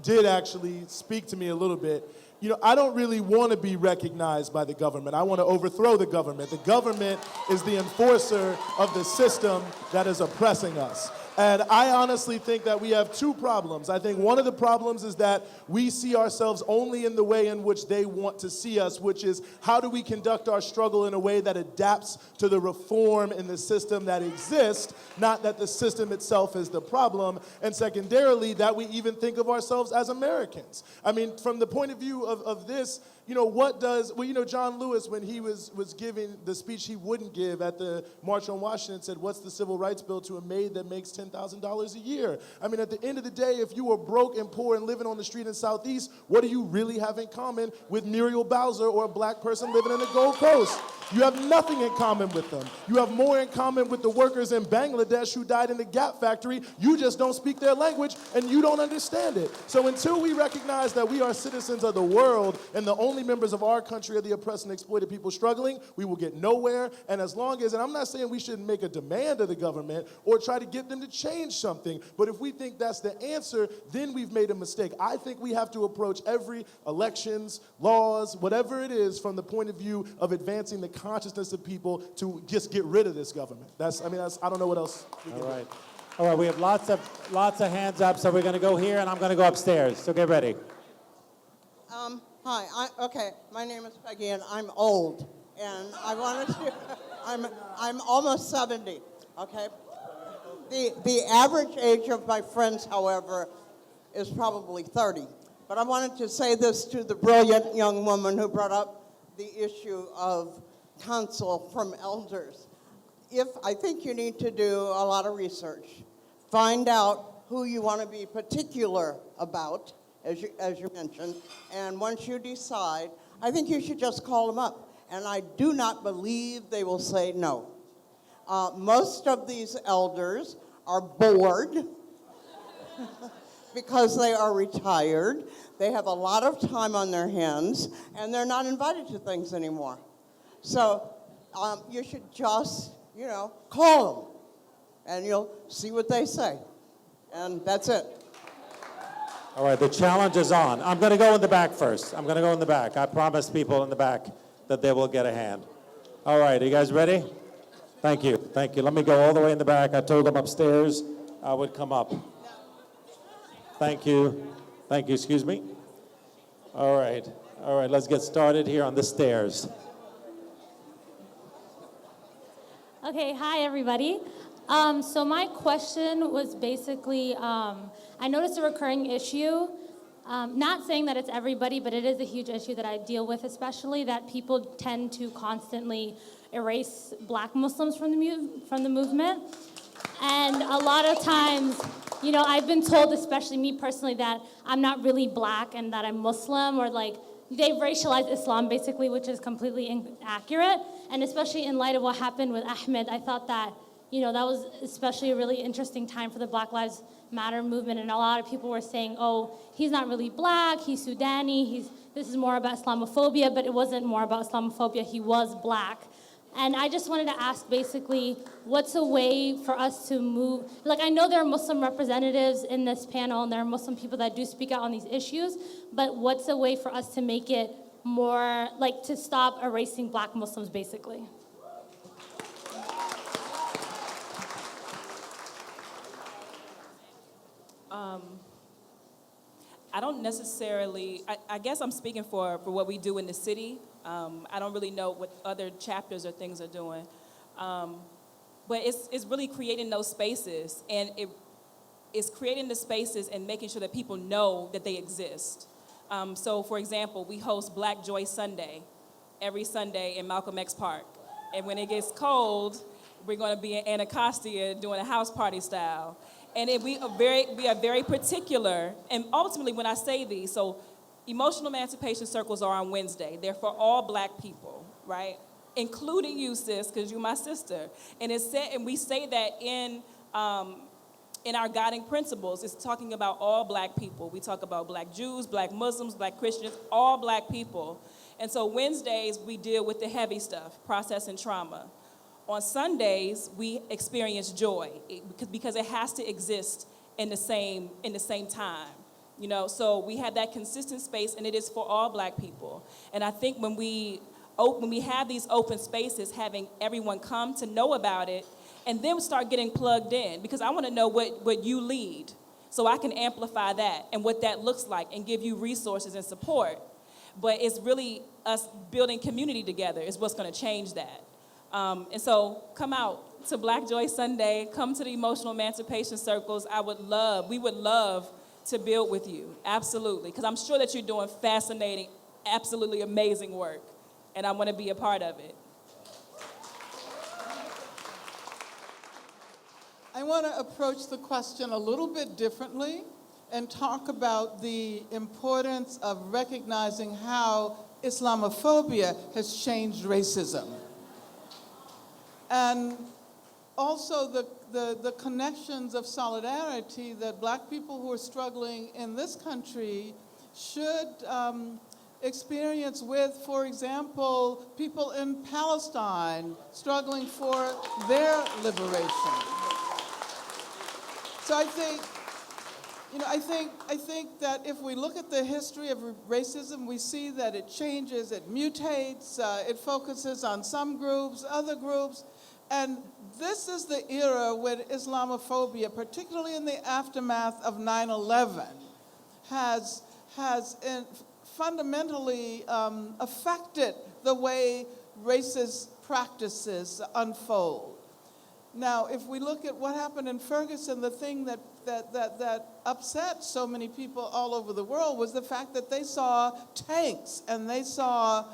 did actually speak to me a little bit. You know, I don't really want to be recognized by the government. I want to overthrow the government. The government is the enforcer of the system that is oppressing us. And I honestly think that we have two problems. I think one of the problems is that we see ourselves only in the way in which they want to see us, which is how do we conduct our struggle in a way that adapts to the reform in the system that exists, not that the system itself is the problem. And secondarily, that we even think of ourselves as Americans. I mean, from the point of view of this, you know, John Lewis, when he was giving the speech he wouldn't give at the March on Washington, said, what's the civil rights bill to a maid that makes $10,000 a year? I mean, at the end of the day, if you were broke and poor and living on the street in Southeast, what do you really have in common with Muriel Bowser or a black person living in the Gold Coast? You have nothing in common with them. You have more in common with the workers in Bangladesh who died in the Gap factory. You just don't speak their language and you don't understand it. So until we recognize that we are citizens of the world and the only members of our country are the oppressed and exploited people struggling, we will get nowhere. And as long as, and I'm not saying we shouldn't make a demand of the government or try to get them to change something, but if we think that's the answer, then we've made a mistake. I think we have to approach every elections, laws, whatever it is, from the point of view of advancing the consciousness of people to just get rid of this government. I don't know what else we can do. All right, we have lots of hands up, so we're going to go here, and I'm going to go upstairs, so get ready. Hi, my name is Peggy, and I'm old, and I wanted to, I'm almost 70, okay? The average age of my friends, however, is probably 30. But I wanted to say this to the brilliant young woman who brought up the issue of counsel from elders. I think you need to do a lot of research. Find out who you want to be particular about, as you mentioned, and once you decide, I think you should just call them up. And I do not believe they will say no. Most of these elders are bored because they are retired. They have a lot of time on their hands, and they're not invited to things anymore. So you should just, call them, and you'll see what they say. And that's it. All right, the challenge is on. I'm going to go in the back first. I'm going to go in the back. I promised people in the back that they will get a hand. All right, are you guys ready? Thank you, thank you. Let me go all the way in the back. I told them upstairs I would come up. Thank you, excuse me. All right, let's get started here on the stairs. Okay, hi everybody. So my question was basically, I noticed a recurring issue, not saying that it's everybody, but it is a huge issue that I deal with, especially that people tend to constantly erase Black Muslims from the movement. And a lot of times, I've been told, especially me personally, that I'm not really Black and that I'm Muslim, or they've racialized Islam basically, which is completely inaccurate. And especially in light of what happened with Ahmed, I thought that, that was especially a really interesting time for the Black Lives Matter movement. And a lot of people were saying, oh, he's not really Black, he's Sudani, this is more about Islamophobia, but it wasn't more about Islamophobia, he was Black. And I just wanted to ask basically, what's a way for us to move? I know there are Muslim representatives in this panel and there are Muslim people that do speak out on these issues, but what's a way for us to make it more, to stop erasing Black Muslims basically? I don't necessarily, I guess I'm speaking for what we do in the city. I don't really know what other chapters or things are doing. But it's really creating those spaces, and it's creating the spaces and making sure that people know that they exist. So for example, we host Black Joy Sunday every Sunday in Malcolm X Park. And when it gets cold, we're going to be in Anacostia doing a house party style. And we are very particular, and ultimately when I say these, so emotional emancipation circles are on Wednesday. They're for all Black people, right? Including you, sis, because you're my sister. And we say that in our guiding principles. It's talking about all Black people. We talk about Black Jews, Black Muslims, Black Christians, all Black people. And so Wednesdays we deal with the heavy stuff, processing trauma. On Sundays, we experience joy because it has to exist in the same time, So we have that consistent space, and it is for all Black people. And I think when we have these open spaces, having everyone come to know about it, and then start getting plugged in, because I want to know what you lead, so I can amplify that and what that looks like, and give you resources and support. But it's really us building community together is what's going to change that. And so come out to Black Joy Sunday, come to the emotional emancipation circles. We would love to build with you, absolutely, because I'm sure that you're doing fascinating, absolutely amazing work, and I want to be a part of it. I want to approach the question a little bit differently and talk about the importance of recognizing how Islamophobia has changed racism. And also the connections of solidarity that Black people who are struggling in this country should experience with, for example, people in Palestine struggling for their liberation. So I think that if we look at the history of racism, we see that it changes, it mutates, it focuses on some groups, other groups. And this is the era when Islamophobia, particularly in the aftermath of 9/11, has fundamentally affected the way races practices unfold. Now, if we look at what happened in Ferguson, the thing that upset so many people all over the world was the fact that they saw tanks and they saw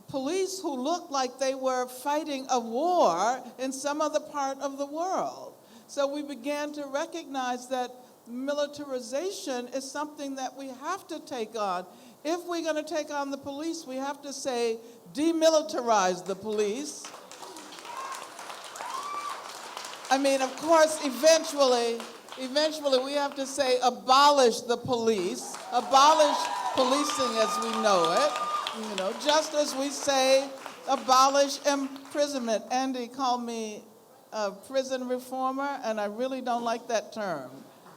police who looked like they were fighting a war in some other part of the world. So we began to recognize that militarization is something that we have to take on. If we're going to take on the police, we have to say, demilitarize the police. I mean, of course, eventually we have to say, abolish the police, abolish policing as we know it, just as we say, abolish imprisonment. Andy called me a prison reformer, and I really don't like that term.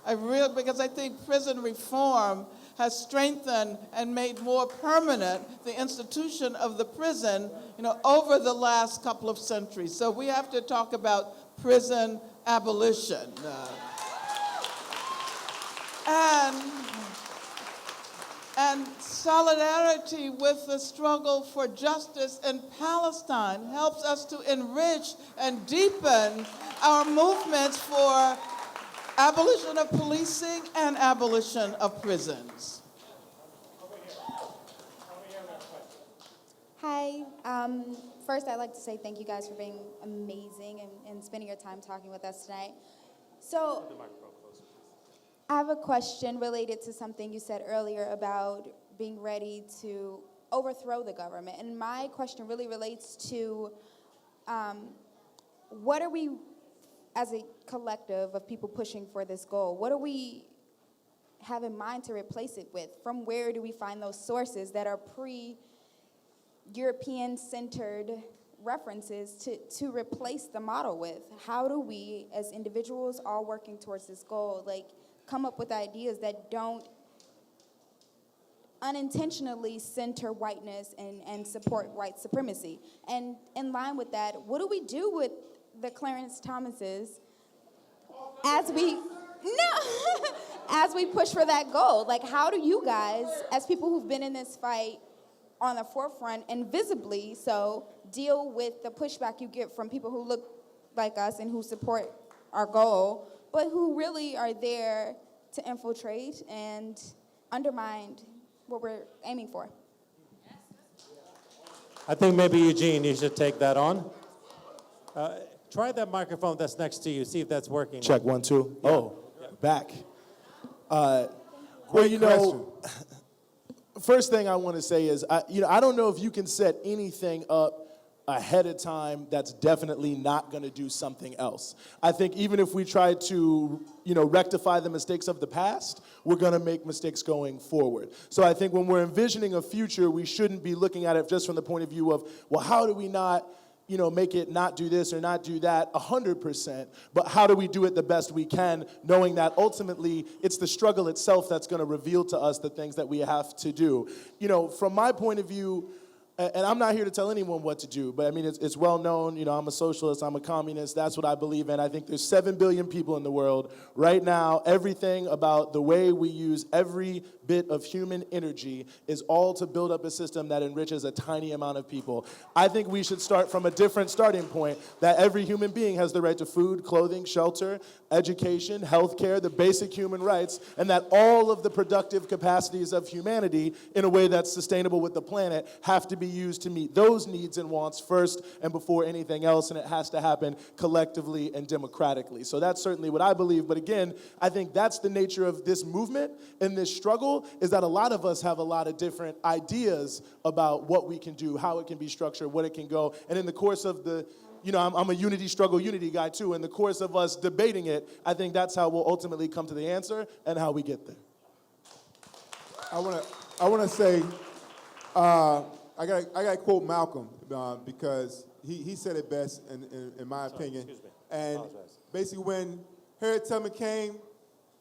Because I think prison reform has strengthened and made more permanent the institution of the prison, over the last couple of centuries. So we have to talk about prison abolition. And solidarity with the struggle for justice in Palestine helps us to enrich and deepen our movements for abolition of policing and abolition of prisons. Hi. First, I'd like to say thank you guys for being amazing and spending your time talking with us tonight. So, I have a question related to something you said earlier about being ready to overthrow the government. And my question really relates to what are we, as a collective of people pushing for this goal, what do we have in mind to replace it with? From where do we find those sources that are pre-European-centered references to replace the model with? How do we, as individuals all working towards this goal, come up with ideas that don't unintentionally center whiteness and support white supremacy? And in line with that, what do we do with the Clarence Thomases as we push for that goal? How do you guys, as people who've been in this fight on the forefront and visibly so, deal with the pushback you get from people who look like us and who support our goal, but who really are there to infiltrate and undermine what we're aiming for? I think maybe, Eugene, you should take that on. Try that microphone that's next to you, see if that's working. Check 1, 2. Yeah. Oh, back. Great question. First thing I want to say is, I don't know if you can set anything up ahead of time that's definitely not going to do something else. I think even if we try to, rectify the mistakes of the past, we're going to make mistakes going forward. So I think when we're envisioning a future, we shouldn't be looking at it just from the point of view of, well, how do we not, make it not do this or not do that 100%, but how do we do it the best we can, knowing that ultimately it's the struggle itself that's going to reveal to us the things that we have to do. From my point of view, and I'm not here to tell anyone what to do, but I mean, it's well known, I'm a socialist, I'm a communist, that's what I believe in. I think there's 7 billion people in the world. Right now, everything about the way we use every bit of human energy is all to build up a system that enriches a tiny amount of people. I think we should start from a different starting point, that every human being has the right to food, clothing, shelter, education, healthcare, the basic human rights, and that all of the productive capacities of humanity, in a way that's sustainable with the planet, have to be used to meet those needs and wants first and before anything else, and it has to happen collectively and democratically. So that's certainly what I believe, but again, I think that's the nature of this movement and this struggle, is that a lot of us have a lot of different ideas about what we can do, how it can be structured, what it can go, and in the course of the I'm a unity struggle, unity guy too. In the course of us debating it, I think that's how we'll ultimately come to the answer and how we get there. I want to say, I got to quote Malcolm because he said it best in my opinion. Excuse me. And basically, when Harriet Tubman came,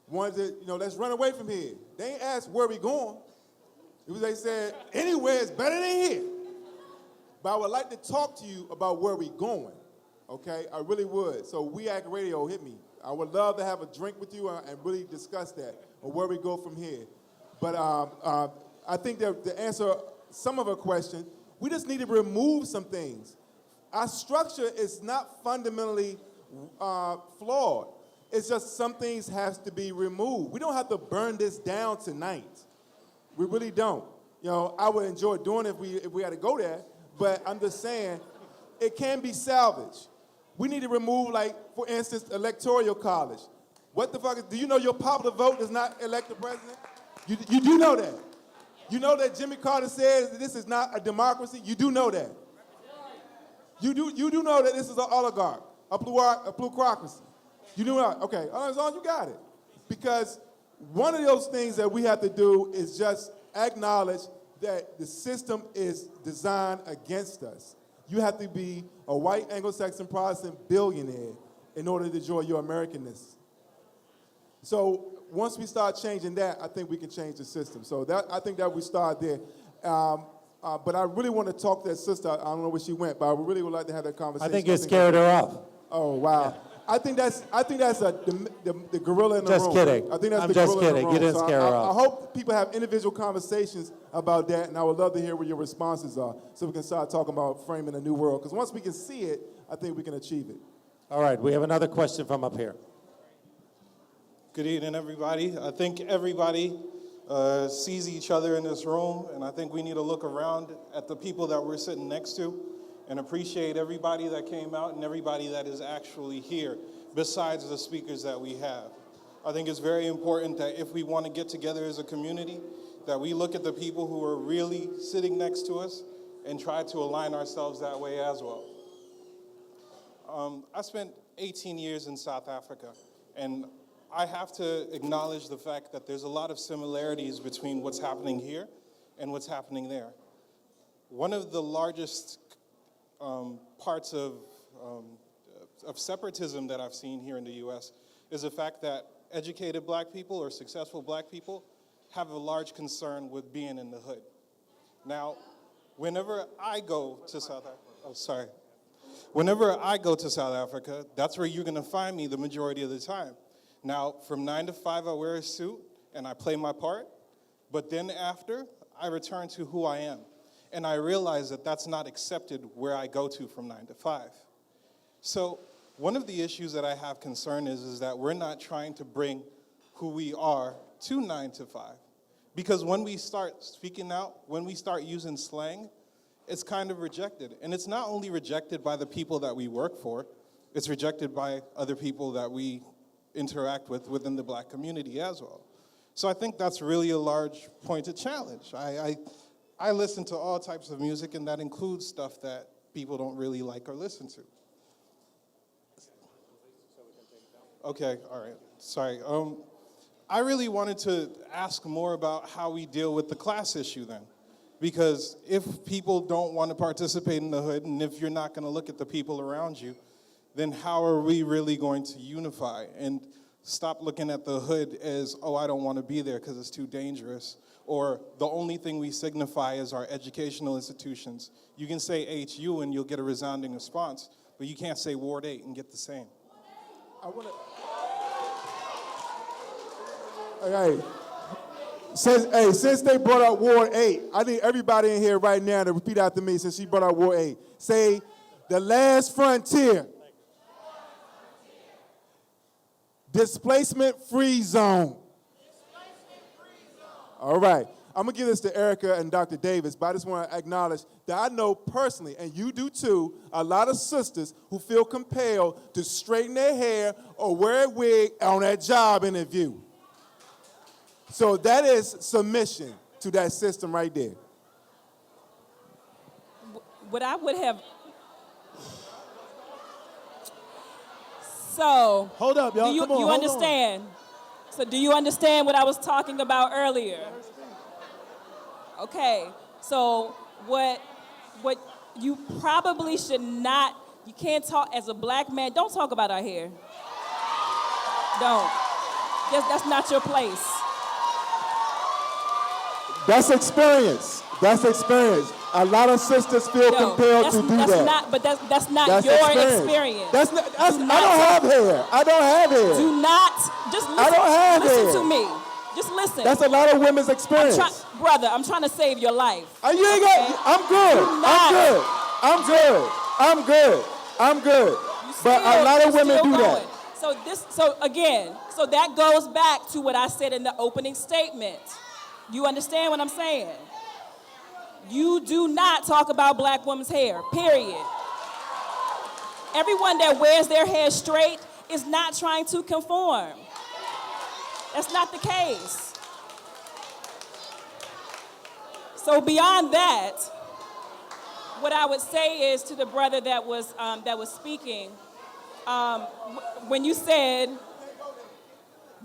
wanted to let's run away from here. They ain't asked where we going. They said anywhere is better than here. But I would like to talk to you about where we're going, okay? I really would. So We Act Radio, hit me. I would love to have a drink with you and really discuss that, or where we go from here. But I think that to answer some of her question, We just need to remove some things. Our structure is not fundamentally flawed. It's just some things have to be removed. We don't have to burn this down tonight. We really don't. You know, I would enjoy doing it if we had to go there, but I'm just saying it can be salvaged. We need to remove, like, for instance, electoral college. What the fuck do you know your popular vote does not elect the president? You do know that. You know that Jimmy Carter says that this is not a democracy? You do know that. You do know that this is an oligarch, a plutocracy. You do not? Okay, as long as you got it. Because one of those things that we have to do is just acknowledge that the system is designed against us. You have to be a white Anglo-Saxon Protestant billionaire in order to enjoy your Americanness. So once we start changing that, I think we can change the system. So I think that we start there. But I really want to talk to that sister. I don't know where she went, but I really would like to have that conversation. I think you scared her off. Oh, wow. Yeah. I think that's the gorilla in the room. Just kidding. I think that's I'm the just gorilla in the kidding. room. You didn't So scare her off. I hope people have individual conversations about that, and I would love to hear what your responses are so we can start talking about framing a new world. Because once we can see it, I think we can achieve it. All right, we have another question from up here. Good evening, everybody. I think everybody sees each other in this room, and I think we need to look around at the people that we're sitting next to and appreciate everybody that came out and everybody that is actually here, besides the speakers that we have. I think it's very important that if we want to get together as a community, that we look at the people who are really sitting next to us and try to align ourselves that way as well. I spent 18 years in South Africa, and I have to acknowledge the fact that there's a lot of similarities between what's happening here and what's happening there. One of the largest parts of separatism that I've seen here in the U.S. is the fact that educated black people or successful black people have a large concern with being in the hood. Now, whenever I go to South Africa, that's where you're going to find me the majority of the time. Now, from 9 to 5, I wear a suit and I play my part, but then after, I return to who I am. And I realize that that's not accepted where I go to from 9 to 5. So one of the issues that I have concern is that we're not trying to bring who we are to 9 to 5. Because when we start speaking out, when we start using slang, it's kind of rejected. And it's not only rejected by the people that we work for, it's rejected by other people that we interact with within the black community as well. So I think that's really a large point of challenge. I listen to all types of music, and that includes stuff that people don't really like or listen to. Okay, all right, sorry. I really wanted to ask more about how we deal with the class issue then. Because if people don't want to participate in the hood, and if you're not going to look at the people around you, then how are we really going to unify and stop looking at the hood as, oh, I don't want to be there because it's too dangerous, or the only thing we signify is our educational institutions. You can say HU and you'll get a resounding response, but you can't say Ward 8 and get the same. I want to... Okay. Since they brought up Ward 8, I need everybody in here right now to repeat after me since she brought up Ward 8. Say, the last frontier. Displacement-free zone. All right. I'm going to give this to Erika and Dr. Davis, but I just want to acknowledge that I know personally, and you do too, a lot of sisters who feel compelled to straighten their hair or wear a wig on that job interview. So that is submission to that system right there. What I would have... So... Hold up, y'all. You, Come on, you hold understand? So do you understand what I was talking about earlier? Okay. So what you probably should not... You can't talk as a black man. Don't talk about our hair. Don't. That's not your place. That's experience. That's experience. A lot of sisters feel compelled to do that. That's not your experience. That's not, I don't have hair. I don't have hair. Do not, just listen, I don't have listen hair. to me. Just listen. That's a lot of women's experience. Brother, I'm trying to save your life. You ain't got, I'm good. I'm good. But a lot of women do that. So that goes back to what I said in the opening statement. You understand what I'm saying? You do not talk about black women's hair, period. Everyone that wears their hair straight is not trying to conform. That's not the case. So beyond that, what I would say is to the brother that was speaking, when you said,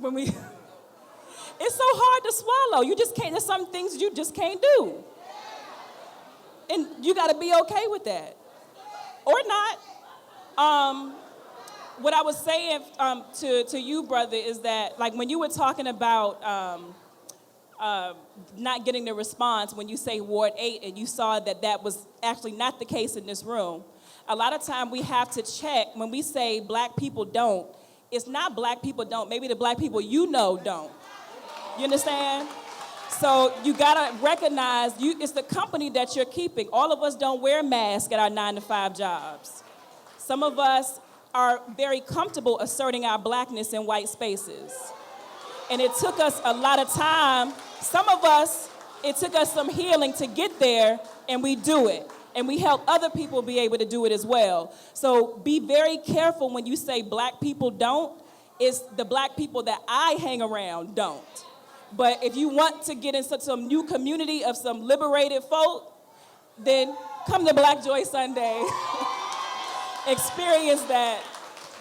it's so hard to swallow. You just can't, there's some things you just can't do. And you gotta be okay with that. Or not. What I was saying to you, brother, is that like when you were talking about not getting the response when you say Ward 8 and you saw that was actually not the case in this room, a lot of time we have to check when we say black people don't, it's not black people don't, maybe the black people you know don't. You understand? So you gotta recognize it's the company that you're keeping. All of us don't wear masks at our 9-to-5 jobs. Some of us are very comfortable asserting our blackness in white spaces. And it took us a lot of time. Some of us, it took us some healing to get there, and we do it. And we help other people be able to do it as well. So be very careful when you say black people don't. It's the black people that I hang around don't. But if you want to get into some new community of some liberated folk, then come to Black Joy Sunday. Experience that,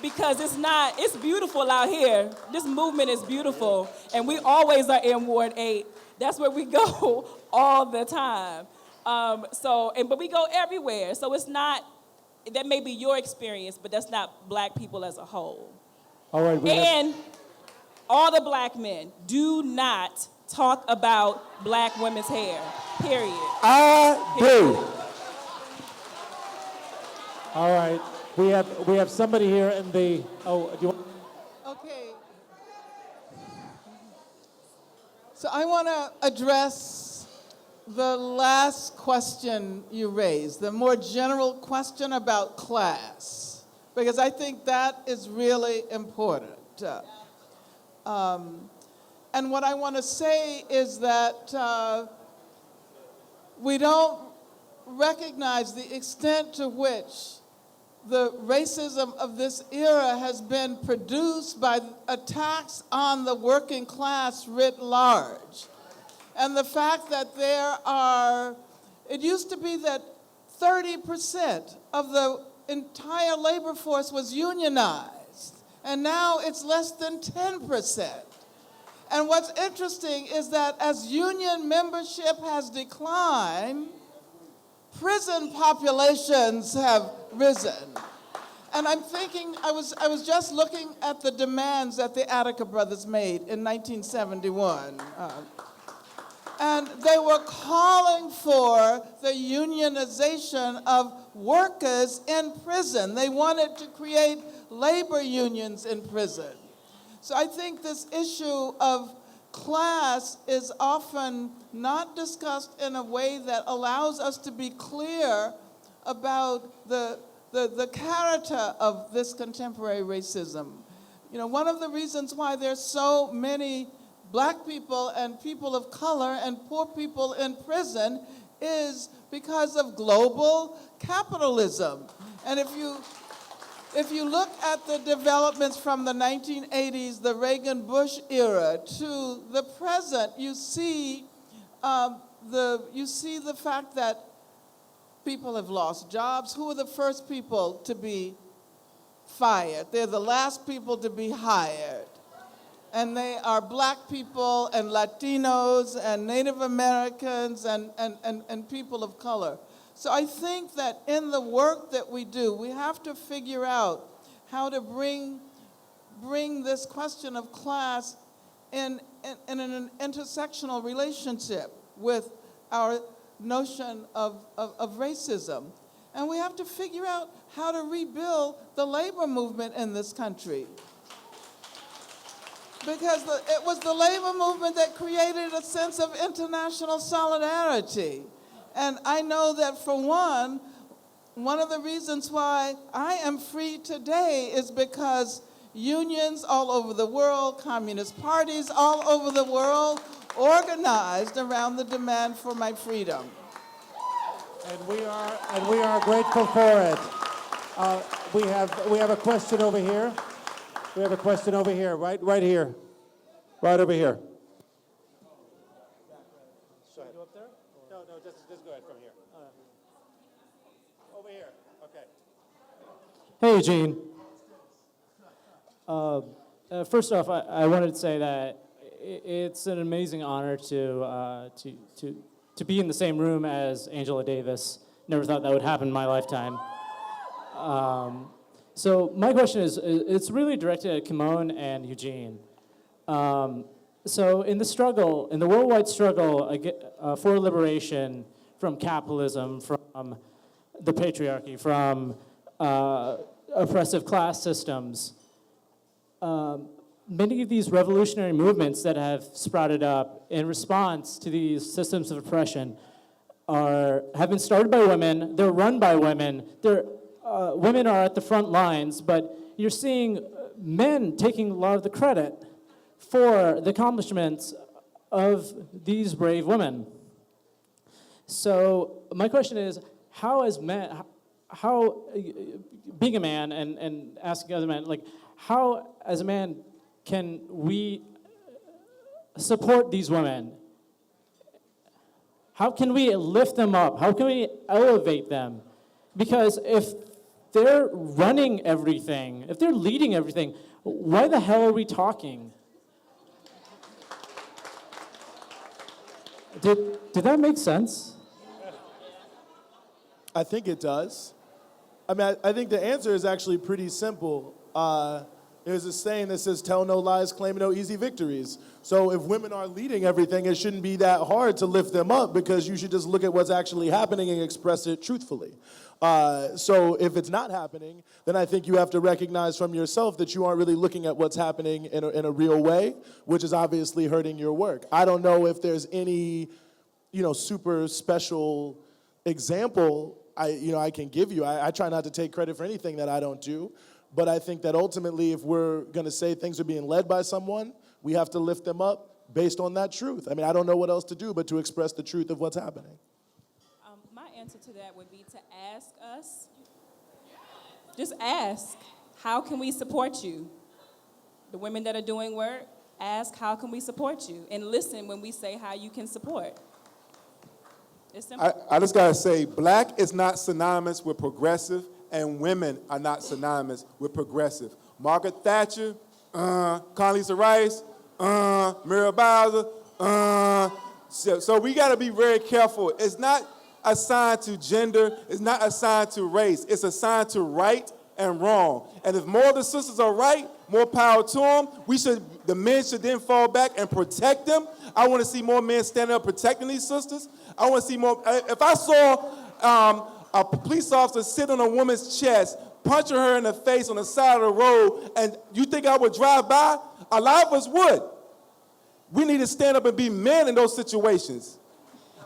because it's beautiful out here. This movement is beautiful, and we always are in Ward 8. That's where we go all the time. But we go everywhere. So it's not, that may be your experience, but that's not black people as a whole. All right. All the black men, do not talk about black women's hair, period. I do. All right. We have somebody here in the, do you want? Okay. So I want to address the last question you raised, the more general question about class, because I think that is really important. And what I want to say is that we don't recognize the extent to which the racism of this era has been produced by attacks on the working class writ large. And the fact that it used to be that 30% of the entire labor force was unionized, and now it's less than 10%. And what's interesting is that as union membership has declined, prison populations have risen. And I'm thinking, I was just looking at the demands that the Attica brothers made in 1971. And they were calling for the unionization of workers in prison. They wanted to create labor unions in prison. So I think this issue of class is often not discussed in a way that allows us to be clear about the character of this contemporary racism. You know, one of the reasons why there's so many black people and people of color and poor people in prison is because of global capitalism. And if you look at the developments from the 1980s, the Reagan-Bush era, to the present, you see the fact that people have lost jobs. Who are the first people to be fired? They're the last people to be hired. And they are black people and Latinos and Native Americans and people of color. So I think that in the work that we do, we have to figure out how to bring this question of class in an intersectional relationship with our notion of racism. And we have to figure out how to rebuild the labor movement in this country. because it was the labor movement that created a sense of international solidarity. And I know that for one of the reasons why I am free today is because unions all over the world, communist parties all over the world, organized around the demand for my freedom. And we are grateful for it. We have a question over here. We have a question over here, right here, right over here. Should I go up there? No, just go ahead from here. Over here. Okay. Hey, Eugene. First off, I wanted to say that it's an amazing honor to be in the same room as Angela Davis. Never thought that would happen in my lifetime. So my question is, it's really directed at Kymone and Eugene. So in the worldwide struggle for liberation from capitalism, from the patriarchy, from oppressive class systems, many of these revolutionary movements that have sprouted up in response to these systems of oppression have been started by women, they're run by women, women are at the front lines, but you're seeing men taking a lot of the credit for the accomplishments of these brave women. So my question is, being a man and asking other men, like, how as a man can we support these women? How can we lift them up? How can we elevate them? Because if they're running everything, if they're leading everything, why the hell are we talking? Did that make sense? I think it does. I mean, I think the answer is actually pretty simple. There's a saying that says, tell no lies, claim no easy victories. So if women are leading everything, it shouldn't be that hard to lift them up because you should just look at what's actually happening and express it truthfully. So if it's not happening, then I think you have to recognize from yourself that you aren't really looking at what's happening in a real way, which is obviously hurting your work. I don't know if there's any, super special example I can give you. I try not to take credit for anything that I don't do. But I think that ultimately, if we're going to say things are being led by someone, we have to lift them up based on that truth. I mean, I don't know what else to do but to express the truth of what's happening. My answer to that would be to ask us, just ask, how can we support you? The women that are doing work, ask, how can we support you? And listen when we say how you can support. It's simple. I just got to say, black is not synonymous with progressive, and women are not synonymous with progressive. Margaret Thatcher, Condoleezza Rice, Muriel Bowser, so we got to be very careful. It's not assigned to gender. It's not assigned to race. It's assigned to right and wrong. And if more of the sisters are right, more power to them. The men should then fall back and protect them. I want to see more men standing up protecting these sisters. I want to see more. If I saw a police officer sit on a woman's chest, punching her in the face on the side of the road, and you think I would drive by? A lot of us would. We need to stand up and be men in those situations.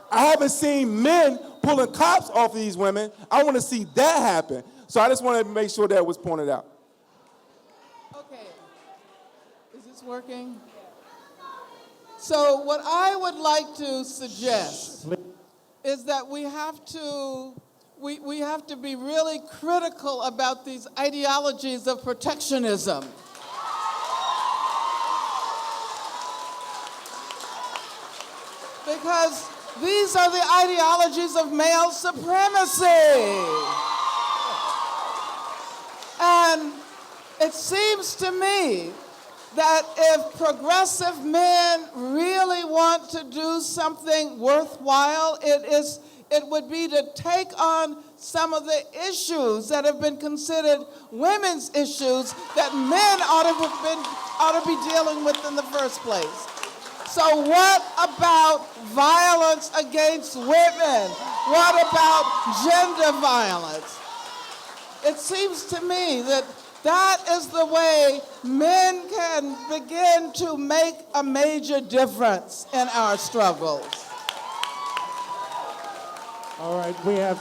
I haven't seen men pulling cops off of these women. I want to see that happen. So I just want to make sure that was pointed out. Okay. Is this working? So what I would like to suggest is that we have to be really critical about these ideologies of protectionism. Because these are the ideologies of male supremacy. And it seems to me that if progressive men really want to do something worthwhile, it would be to take on some of the issues that have been considered women's issues that men ought to be dealing with in the first place. So what about violence against women? What about gender violence? It seems to me that is the way men can begin to make a major difference in our struggles. All right, we have,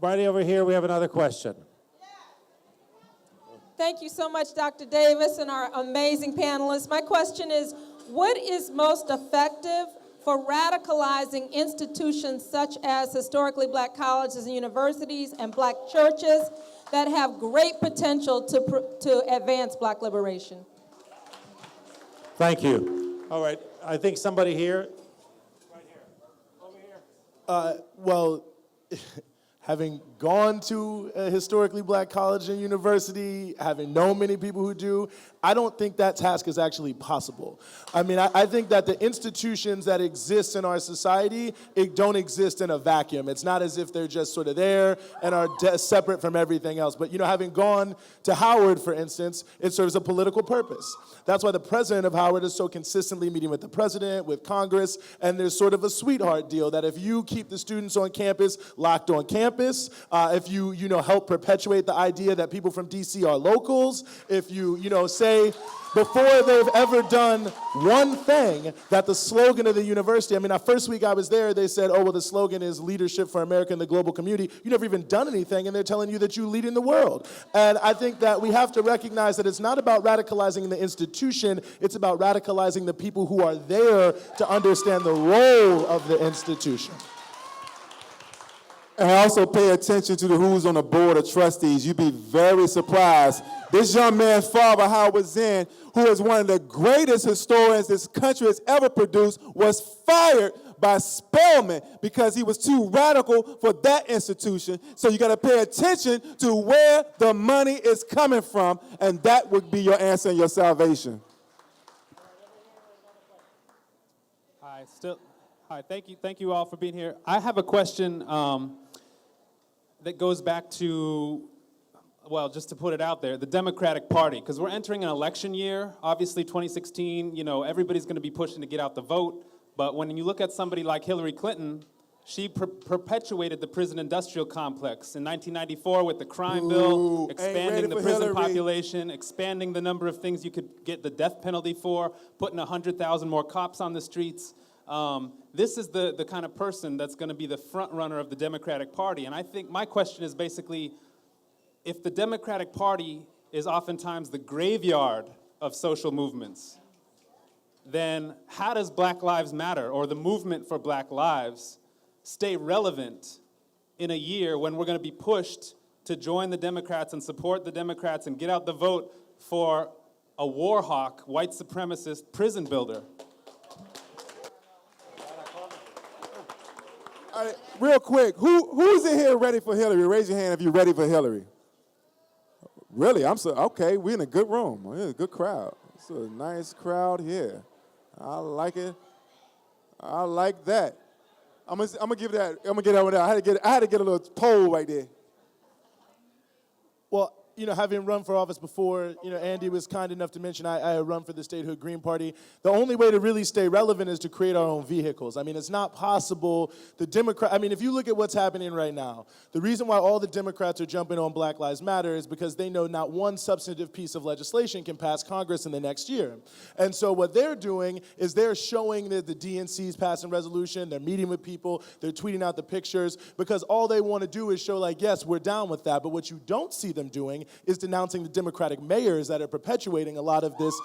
right over here, we have another question. Thank you so much, Dr. Davis, and our amazing panelists. My question is, what is most effective for radicalizing institutions such as historically black colleges and universities and black churches that have great potential to advance black liberation? Thank you. All right, I think somebody here. Well, having gone to a historically black college and university, having known many people who do, I don't think that task is actually possible. I mean, I think that the institutions that exist in our society, it don't exist in a vacuum. It's not as if they're just sort of there and are separate from everything else. But, you know, having gone to Howard, for instance, it serves a political purpose. That's why the president of Howard is so consistently meeting with the president, with Congress, and there's sort of a sweetheart deal that if you keep the students on campus locked on campus, if you help perpetuate the idea that people from DC are locals, if you say before they've ever done one thing that the slogan of the university, I mean, our first week I was there, they said, oh, well, the slogan is leadership for America and the global community. You never even done anything, and they're telling you that you lead in the world. And I think that we have to recognize that it's not about radicalizing the institution, it's about radicalizing the people who are there to understand the role of the institution. And also pay attention to who's on the board of trustees. You'd be very surprised. This young man's father, Howard Zinn, who is one of the greatest historians this country has ever produced, was fired by Spelman because he was too radical for that institution. So you got to pay attention to where the money is coming from, and that would be your answer and your salvation. Hi, thank you all for being here. I have a question that goes back to, well, just to put it out there, the Democratic Party, because we're entering an election year. Obviously, 2016, everybody's going to be pushing to get out the vote. But when you look at somebody like Hillary Clinton, she perpetuated the prison industrial complex in 1994 with the crime bill, expanding the prison population, expanding the number of things you could get the death penalty for, putting 100,000 more cops on the streets. This is the kind of person that's going to be the front runner of the Democratic Party. And I think my question is basically, if the Democratic Party is oftentimes the graveyard of social movements, then how does Black Lives Matter or the movement for Black lives stay relevant in a year when we're going to be pushed to join the Democrats and support the Democrats and get out the vote for a war hawk, white supremacist prison builder? All right, real quick, who's in here ready for Hillary? Raise your hand if you're ready for Hillary. Really? Okay, we're in a good room. We're in a good crowd. It's a nice crowd here. I like it. I like that. I'm gonna give that one out. I had to get a little poll right there. Well, having run for office before, Andy was kind enough to mention I had run for the statehood Green Party. The only way to really stay relevant is to create our own vehicles. I mean, it's not possible. If you look at what's happening right now, the reason why all the Democrats are jumping on Black Lives Matter is because they know not one substantive piece of legislation can pass Congress in the next year. And so what they're doing is they're showing that the DNC's passing resolution, they're meeting with people, they're tweeting out the pictures, because all they want to do is show yes, we're down with that. But what you don't see them doing is denouncing the Democratic mayors that are perpetuating a lot of this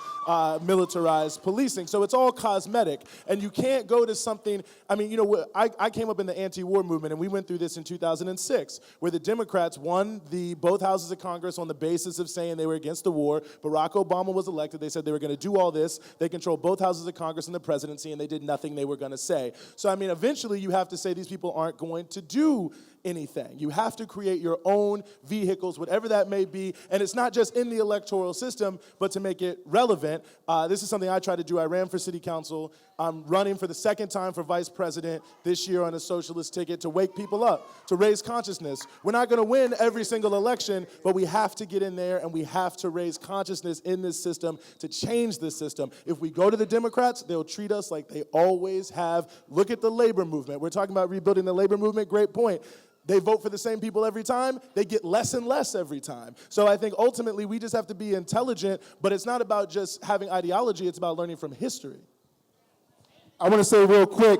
militarized policing. So it's all cosmetic. And you can't go to something, I came up in the anti-war movement, and we went through this in 2006, where the Democrats won both houses of Congress on the basis of saying they were against the war. Barack Obama was elected. They said they were going to do all this. They controlled both houses of Congress and the presidency, and they did nothing they were going to say. So, eventually you have to say these people aren't going to do anything. You have to create your own vehicles, whatever that may be, and it's not just in the electoral system, but to make it relevant. This is something I try to do. I ran for city council. I'm running for the second time for vice president this year on a socialist ticket to wake people up, to raise consciousness. We're not going to win every single election, but we have to get in there and we have to raise consciousness in this system to change this system. If we go to the Democrats, they'll treat us like they always have. Look at the labor movement. We're talking about rebuilding the labor movement. Great point. They vote for the same people every time. They get less and less every time. So I think ultimately we just have to be intelligent, but it's not about just having ideology. It's about learning from history. I want to say real quick,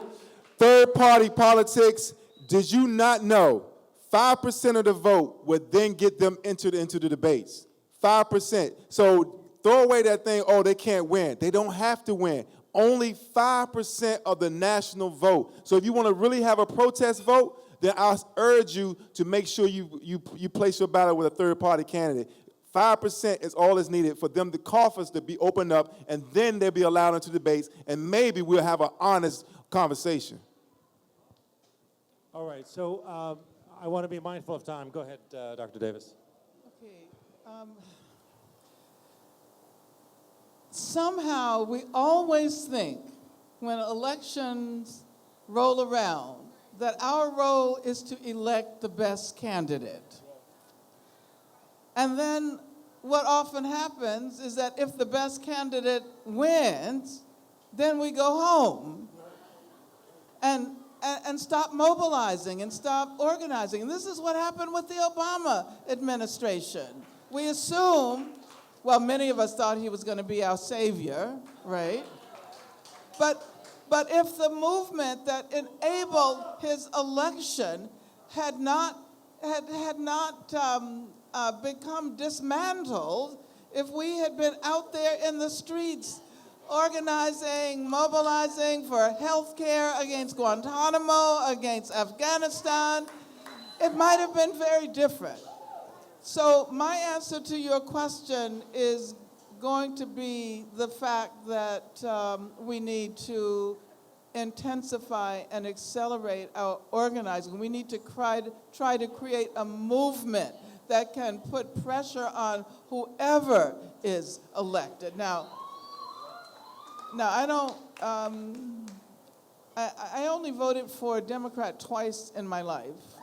third-party politics, did you not know 5% of the vote would then get them entered into the debates? 5%. So throw away that thing, oh, they can't win. They don't have to win. Only 5% of the national vote. So if you want to really have a protest vote, then I urge you to make sure you place your ballot with a third-party candidate. 5% is all that's needed for them, the coffers to be opened up, and then they'll be allowed into debates, and maybe we'll have an honest conversation. All right, so I want to be mindful of time. Go ahead, Dr. Davis. Okay. Somehow we always think when elections roll around that our role is to elect the best candidate. And then what often happens is that if the best candidate wins, then we go home and stop mobilizing and stop organizing. And this is what happened with the Obama administration. We assumed, well, many of us thought he was going to be our savior, right? But if the movement that enabled his election had not become dismantled, if we had been out there in the streets organizing, mobilizing for health care against Guantanamo, against Afghanistan, it might have been very different. So my answer to your question is going to be the fact that we need to intensify and accelerate our organizing. We need to try to create a movement that can put pressure on whoever is elected. Now I don't. I only voted for a Democrat twice in my life,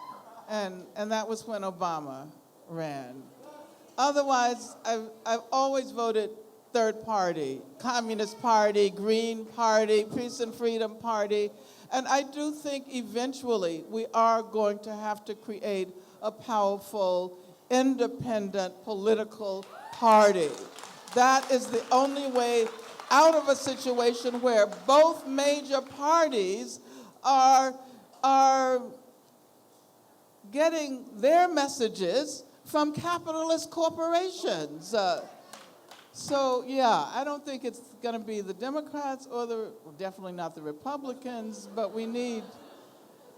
and that was when Obama ran. Otherwise, I've always voted third party, Communist Party, Green Party, Peace and Freedom Party. And I do think eventually we are going to have to create a powerful, independent political party. That is the only way out of a situation where both major parties are getting their messages from capitalist corporations. So yeah, I don't think it's going to be the Democrats or definitely not the Republicans, but we need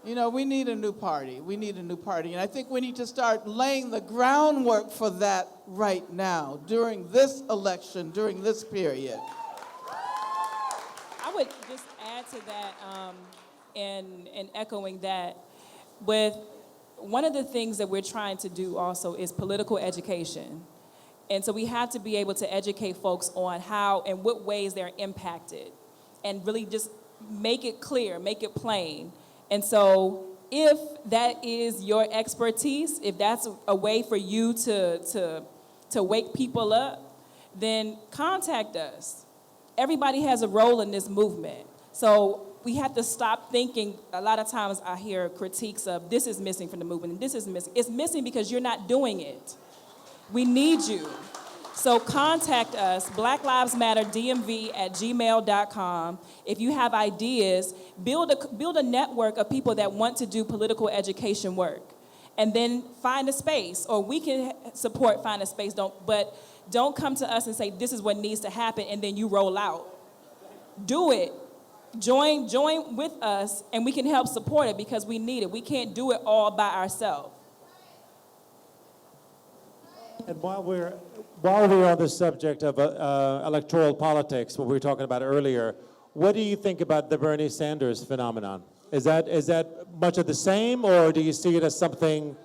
a new party. We need a new party, and I think we need to start laying the groundwork for that right now, during this election, during this period. I would just add to that, and echoing that, with one of the things that we're trying to do also is political education. And so we have to be able to educate folks on how and what ways they're impacted, and really just make it clear, make it plain. And so if that is your expertise, if that's a way for you to wake people up, then contact us. Everybody has a role in this movement. So we have to stop thinking. A lot of times I hear critiques of this is missing from the movement and this is missing. It's missing because you're not doing it. We need you. So contact us, blacklivesmatterdmv@gmail.com. If you have ideas, build a network of people that want to do political education work. And then find a space, or we can support find a space. Don't come to us and say this is what needs to happen and then you roll out. Do it. Join with us and we can help support it because we need it. We can't do it all by ourselves. And while we're on the subject of electoral politics, what we were talking about earlier, what do you think about the Bernie Sanders phenomenon? Is that much of the same, or do you see it as something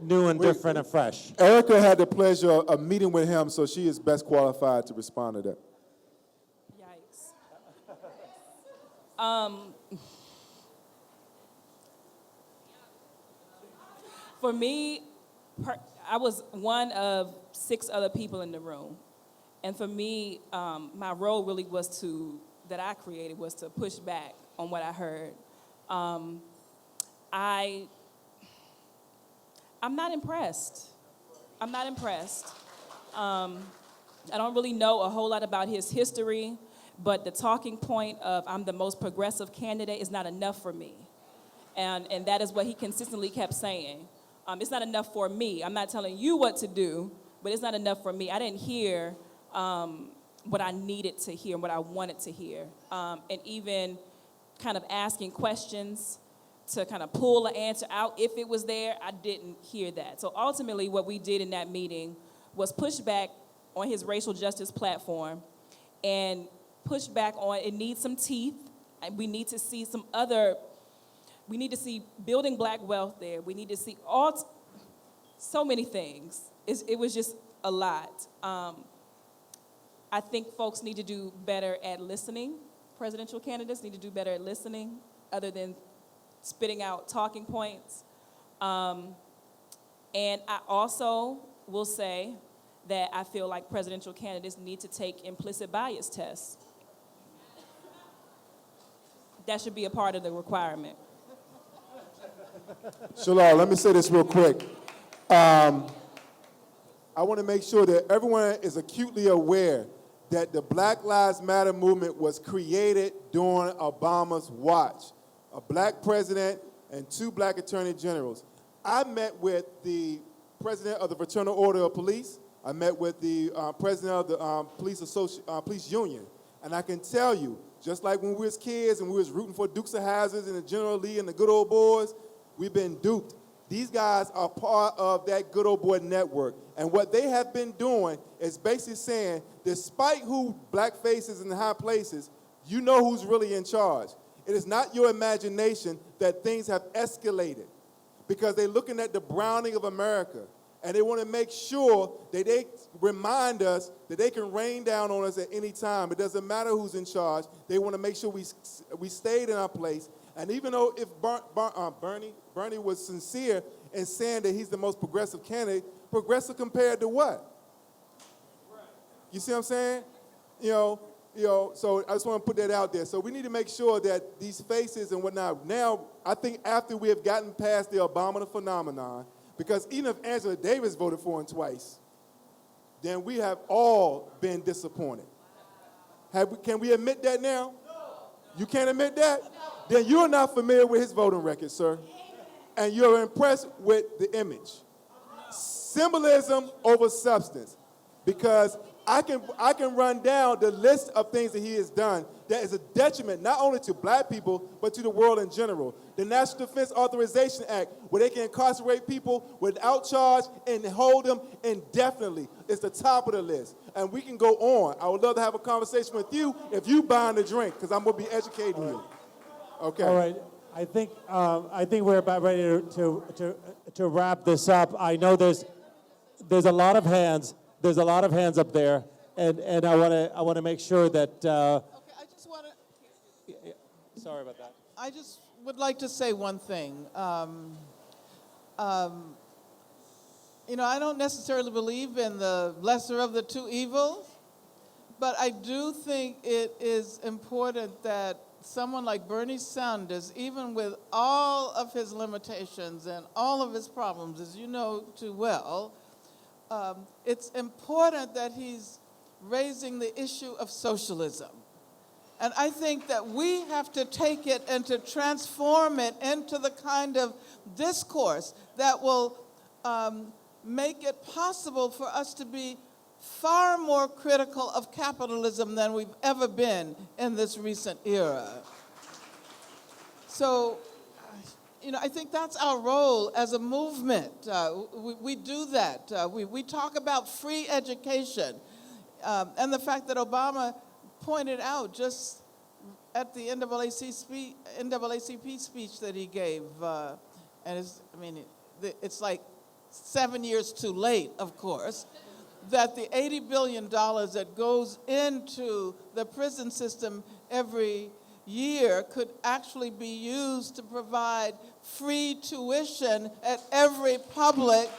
new and different and fresh? Erika had the pleasure of meeting with him, so she is best qualified to respond to that. Yikes. For me, I was one of 6 other people in the room. And for me, my role really was that I created was to push back on what I heard. I'm not impressed. I'm not impressed. I don't really know a whole lot about his history, but the talking point of I'm the most progressive candidate is not enough for me. And that is what he consistently kept saying. It's not enough for me. I'm not telling you what to do, but it's not enough for me. I didn't hear what I needed to hear and what I wanted to hear. And even kind of asking questions to kind of pull an answer out if it was there, I didn't hear that. So ultimately what we did in that meeting was push back on his racial justice platform and push back on it needs some teeth. And we need to see we need to see building black wealth there. We need to see so many things. It was just a lot. I think folks need to do better at listening. Presidential candidates need to do better at listening other than spitting out talking points. And I also will say that I feel like presidential candidates need to take implicit bias tests. That should be a part of the requirement. Shallal, let me say this real quick. I want to make sure that everyone is acutely aware that the Black Lives Matter movement was created during Obama's watch. A black president and 2 black attorney generals. I met with the president of the Fraternal Order of Police. I met with the president of the police union. And I can tell you, just like when we was kids and we was rooting for Dukes of Hazzard and the General Lee and the good old boys, we've been duped. These guys are part of that good old boy network. And what they have been doing is basically saying, despite who black faces in the high places, you know who's really in charge. It is not your imagination that things have escalated because they're looking at the browning of America and they want to make sure that they remind us that they can rain down on us at any time. It doesn't matter who's in charge. They want to make sure we stayed in our place. And even though if Bernie was sincere in saying that he's the most progressive candidate, progressive compared to what? You see what I'm saying? So I just want to put that out there. So we need to make sure that these faces and whatnot, now I think after we have gotten past the Obama phenomenon, because even if Angela Davis voted for him twice, then we have all been disappointed. Can we admit that now? You can't admit that? Then you're not familiar with his voting record, sir. And you're impressed with the image. Symbolism over substance. Because I can run down the list of things that he has done that is a detriment not only to black people, but to the world in general. The National Defense Authorization Act, where they can incarcerate people without charge and hold them indefinitely, is the top of the list. And we can go on. I would love to have a conversation with you if you buying the drink, because I'm going to be educating you. Okay. All right. I think we're about ready to wrap this up. I know there's a lot of hands. There's a lot of hands up there, and I want to make sure that. Okay, I just want to. Sorry about that. I just would like to say one thing. I don't necessarily believe in the lesser of the two evils, but I do think it is important that someone like Bernie Sanders, even with all of his limitations and all of his problems, as you know too well, it's important that he's raising the issue of socialism. And I think that we have to take it and to transform it into the kind of discourse that will make it possible for us to be far more critical of capitalism than we've ever been in this recent era. So, I think that's our role as a movement. We do that. We talk about free education. And the fact that Obama pointed out just at the NAACP speech that he gave, and it's like 7 years too late, of course, that the $80 billion that goes into the prison system every year could actually be used to provide free tuition at every public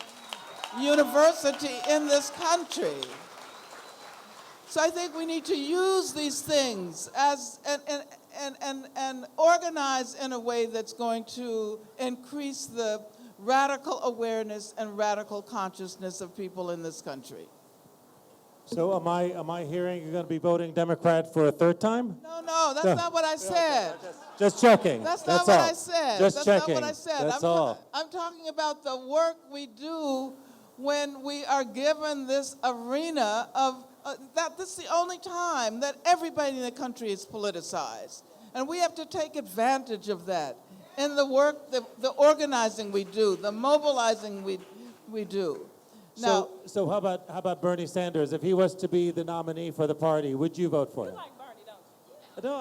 university in this country. So I think we need to use these things as and organize in a way that's going to increase the radical awareness and radical consciousness of people in this country. So am I hearing you're going to be voting Democrat for a third time? No, that's not what I said. Just checking. That's not That's what all. I said. Just That's checking. not what I said. That's all. I'm talking about the work we do when we are given this arena of this is the only time that everybody in the country is politicized. And we have to take advantage of that in the work, the organizing we do, the mobilizing we do. Now, So how about Bernie Sanders? If he was to be the nominee for the party, would you vote for him? You like Bernie, don't you? No,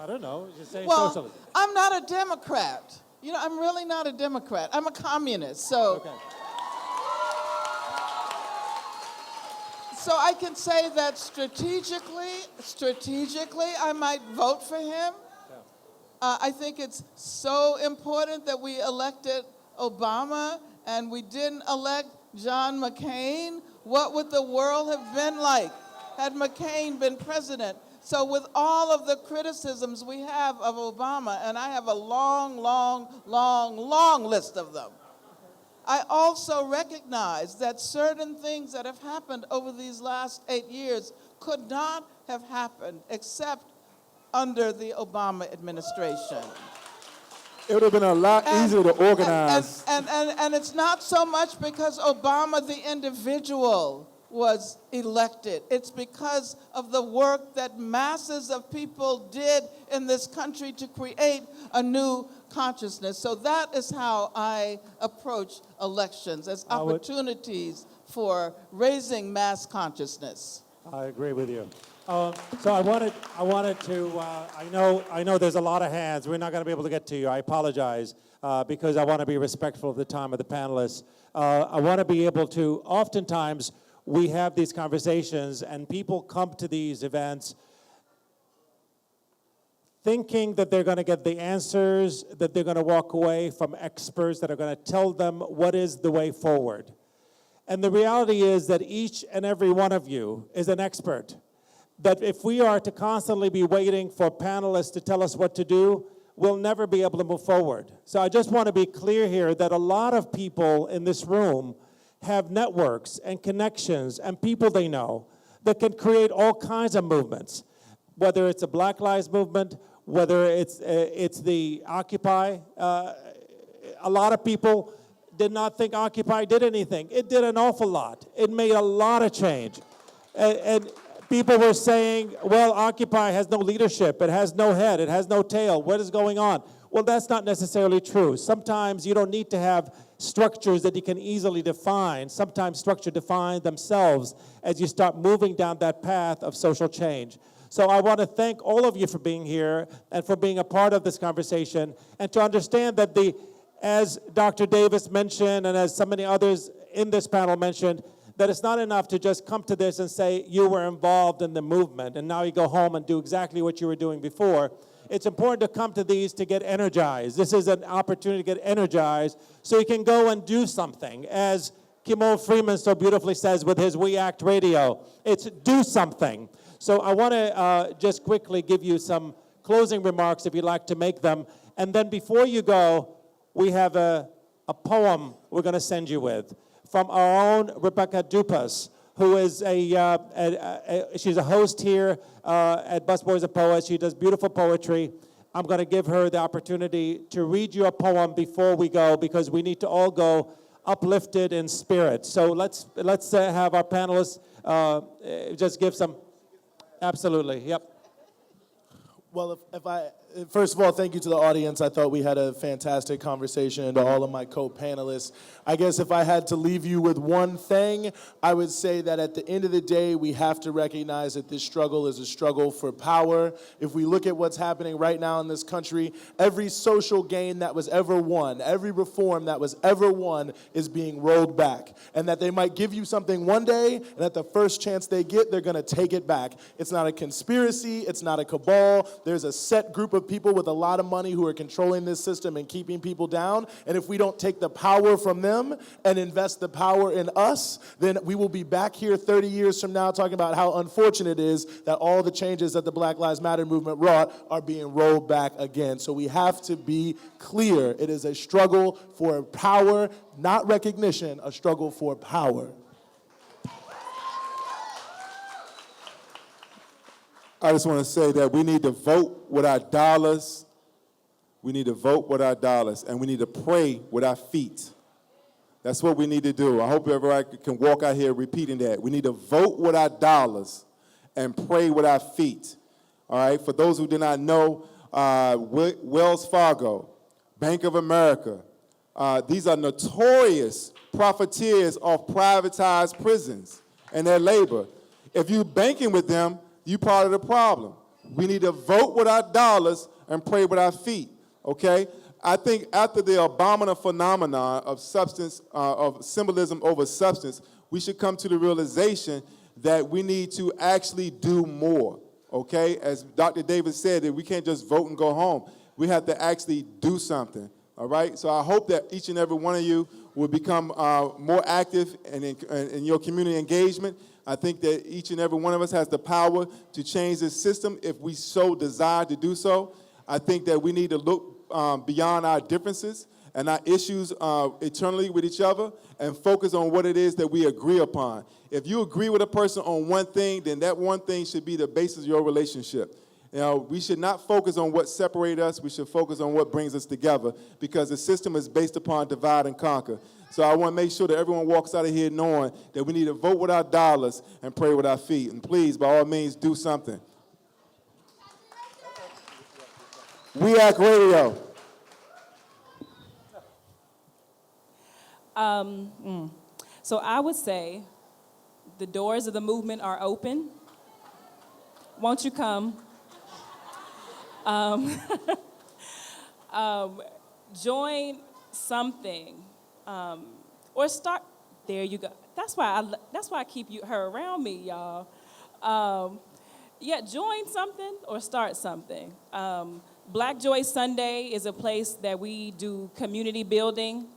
I don't know. You're saying well, socialist. I'm not a Democrat. You know, I'm really not a Democrat. I'm a communist. So, Okay. so I can say that strategically, I might vote for him. I think it's so important that we elected Obama and we didn't elect John McCain. What would the world have been like had McCain been president? So with all of the criticisms we have of Obama, and I have a long list of them, I also recognize that certain things that have happened over these last 8 years could not have happened except under the Obama administration. It would have been a lot easier to organize. And it's not so much because Obama, the individual, was elected. It's because of the work that masses of people did in this country to create a new consciousness. So that is how I approach elections, as opportunities for raising mass consciousness. I agree with you. So I wanted to. I know there's a lot of hands. We're not going to be able to get to you. I apologize because I want to be respectful of the time of the panelists. I want to be able to. Oftentimes, we have these conversations, and people come to these events thinking that they're going to get the answers, that they're going to walk away from experts that are going to tell them what is the way forward. And the reality is that each and every one of you is an expert. That if we are to constantly be waiting for panelists to tell us what to do, we'll never be able to move forward. So I just want to be clear here that a lot of people in this room have networks and connections and people they know that can create all kinds of movements, whether it's a Black Lives Movement, whether it's the Occupy. A lot of people did not think Occupy did anything. It did an awful lot. It made a lot of change. And people were saying, well, Occupy has no leadership, it has no head, it has no tail, what is going on? Well, that's not necessarily true. Sometimes you don't need to have structures that you can easily define. Sometimes structures define themselves as you start moving down that path of social change. So I want to thank all of you for being here and for being a part of this conversation, and to understand that as Dr. Davis mentioned, and as so many others in this panel mentioned, that it's not enough to just come to this and say you were involved in the movement and now you go home and do exactly what you were doing before. It's important to come to these to get energized. This is an opportunity to get energized so you can go and do something. As Kymone Freeman so beautifully says with his We Act radio, it's do something. So I want to just quickly give you some closing remarks if you'd like to make them. And then before you go, we have a poem we're going to send you with from our own Rebecca Dupas, who is she's a host here at Busboys and Poets. She does beautiful poetry. I'm going to give her the opportunity to read you a poem before we go, because we need to all go uplifted in spirit. So let's have our panelists just give some. Absolutely. Yep. Well, first of all, thank you to the audience. I thought we had a fantastic conversation, and to all of my co-panelists. I guess if I had to leave you with one thing, I would say that at the end of the day, we have to recognize that this struggle is a struggle for power. If we look at what's happening right now in this country, every social gain that was ever won, every reform that was ever won is being rolled back. And that they might give you something one day, and at the first chance they get, they're going to take it back. It's not a conspiracy. It's not a cabal. There's a set group of of people with a lot of money who are controlling this system and keeping people down. And if we don't take the power from them and invest the power in us, then we will be back here 30 years from now talking about how unfortunate it is that all the changes that the Black Lives Matter movement wrought are being rolled back again. So we have to be clear. It is a struggle for power, not recognition, a struggle for power. I just want to say that we need to vote with our dollars. We need to vote with our dollars, and we need to pray with our feet. That's what we need to do. I hope everybody can walk out here repeating that. We need to vote with our dollars and pray with our feet. All right? For those who do not know, Wells Fargo, Bank of America, these are notorious profiteers of privatized prisons and their labor. If you're banking with them, you're part of the problem. We need to vote with our dollars and pray with our feet, okay? I think after the abominable phenomenon of substance, of symbolism over substance, we should come to the realization that we need to actually do more, okay? As Dr. Davis said, that we can't just vote and go home. We have to actually do something, all right? So I hope that each and every one of you will become more active in your community engagement. I think that each and every one of us has the power to change this system if we so desire to do so. I think that we need to look beyond our differences and our issues eternally with each other and focus on what it is that we agree upon. If you agree with a person on one thing, then that one thing should be the basis of your relationship. You know, we should not focus on what separates us. We should focus on what brings us together, because the system is based upon divide and conquer. So I want to make sure that everyone walks out of here knowing that we need to vote with our dollars and pray with our feet. And please, by all means, do something. We Act Radio. So I would say the doors of the movement are open. Won't you come? Join something, or start. There you go. That's why I keep her around me, y'all. Yeah, join something or start something. Black Joy Sunday is a place that we do community building,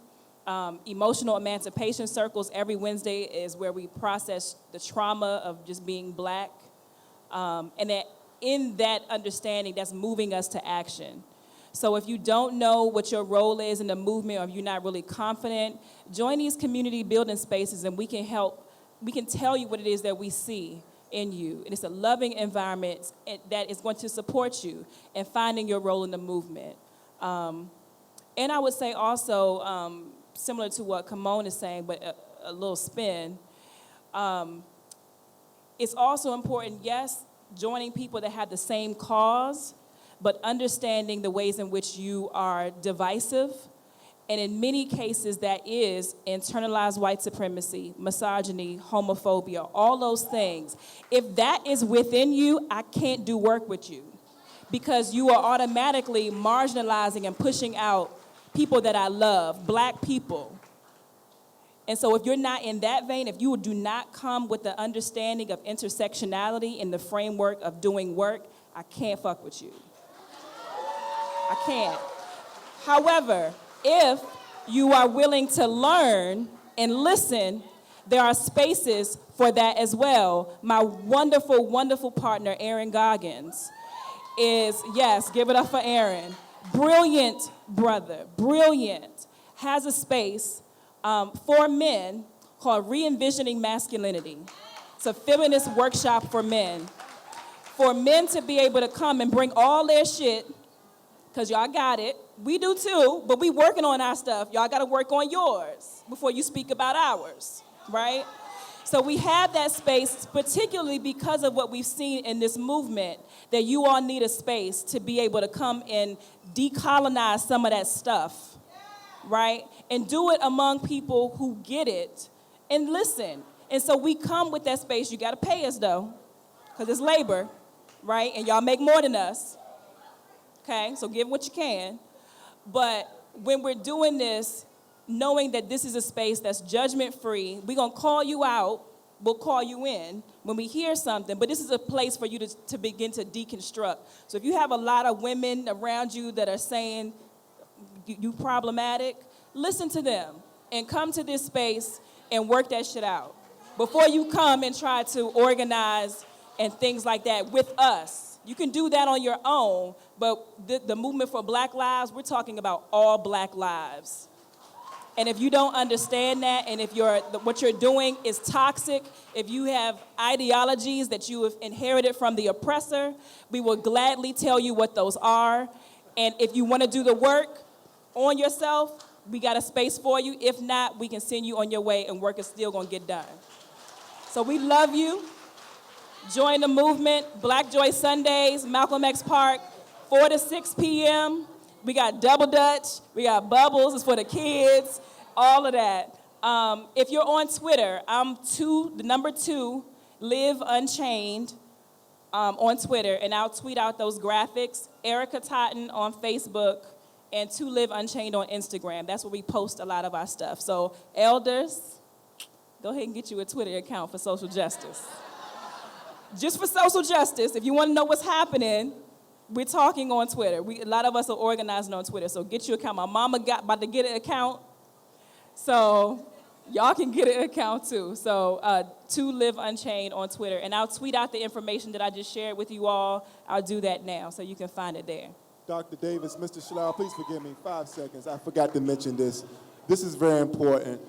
emotional emancipation circles. Every Wednesday is where we process the trauma of just being Black, and that in that understanding, that's moving us to action. So if you don't know what your role is in the movement, or if you're not really confident, join these community building spaces and we can tell you what it is that we see in you. And it's a loving environment that is going to support you in finding your role in the movement. And I would say also, similar to what Kymone is saying, but a little spin, it's also important, yes, joining people that have the same cause, but understanding the ways in which you are divisive. And in many cases, that is internalized white supremacy, misogyny, homophobia, all those things. If that is within you, I can't do work with you, because you are automatically marginalizing and pushing out people that I love, Black people. And so if you're not in that vein, if you do not come with the understanding of intersectionality in the framework of doing work, I can't fuck with you. I can't. However, if you are willing to learn and listen, there are spaces for that as well. My wonderful, wonderful partner, Aaron Goggins, is, yes, give it up for Aaron. Brilliant brother, brilliant, has a space for men called Re-Envisioning Masculinity. It's a feminist workshop for men to be able to come and bring all their shit, because y'all got it. We do too, but we working on our stuff. Y'all got to work on yours before you speak about ours, right? So we have that space, particularly because of what we've seen in this movement, that you all need a space to be able to come and decolonize some of that stuff, right? And do it among people who get it and listen. And so we come with that space. You got to pay us, though, because it's labor, right? And y'all make more than us, okay? So give what you can. But when we're doing this, knowing that this is a space that's judgment-free, we're going to call you out, we'll call you in, when we hear something, but this is a place for you to begin to deconstruct. So if you have a lot of women around you that are saying you problematic, listen to them and come to this space and work that shit out before you come and try to organize and things like that with us. You can do that on your own, but the movement for Black Lives, we're talking about all Black lives. And if you don't understand that, and if what you're doing is toxic, if you have ideologies that you have inherited from the oppressor, we will gladly tell you what those are. And if you want to do the work on yourself, we got a space for you. If not, we can send you on your way, and work is still going to get done. So we love you. Join the movement. Black Joy Sundays, Malcolm X Park, 4 to 6 p.m. We got Double Dutch. We got Bubbles. It's for the kids. All of that. If you're on Twitter, I'm the number 2, Live Unchained on Twitter, and I'll tweet out those graphics. Erika Totten on Facebook, and 2 Live Unchained on Instagram. That's where we post a lot of our stuff. So elders, go ahead and get you a Twitter account for social justice. Just for social justice, if you want to know what's happening, we're talking on Twitter. A lot of us are organizing on Twitter, so get your account. My mama about to get an account, so y'all can get an account too. So 2 Live Unchained on Twitter, and I'll tweet out the information that I just shared with you all. I'll do that now, so you can find it there. Dr. Davis, Mr. Shallal, please forgive me, 5 seconds. I forgot to mention this. This is very important.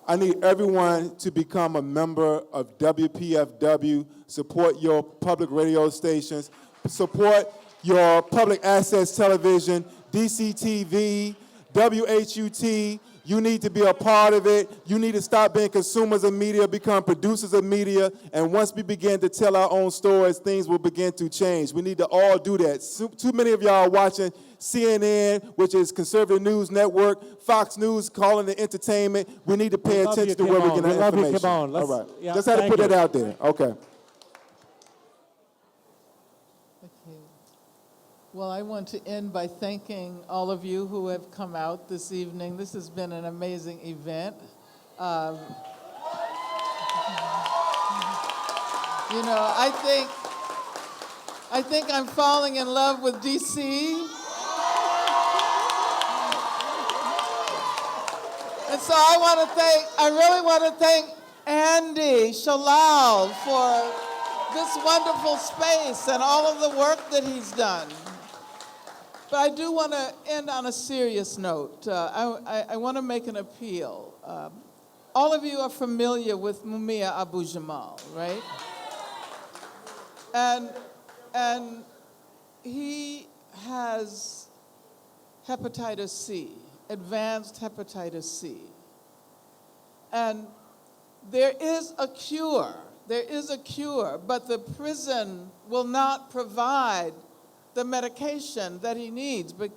I need everyone to become a member of WPFW, support your public radio stations, support your public access television, DCTV, WHUT. You need to be a part of it. You need to stop being consumers of media, become producers of media. And once we begin to tell our own stories, things will begin to change. We need to all do that. Too many of y'all are watching CNN, which is Conservative News Network, Fox News, calling it entertainment. We need to pay attention to where we get our information. All right. Yeah, just had to put that out there. Okay. Well, I want to end by thanking all of you who have come out this evening. This has been an amazing event. I think I'm falling in love with DC. And so I really want to thank Andy Shallal for this wonderful space and all of the work that he's done. But I do want to end on a serious note. I want to make an appeal. All of you are familiar with Mumia Abu-Jamal, right? And he has hepatitis C, advanced hepatitis C. And there is a cure, but the prison will not provide the medication that he needs, but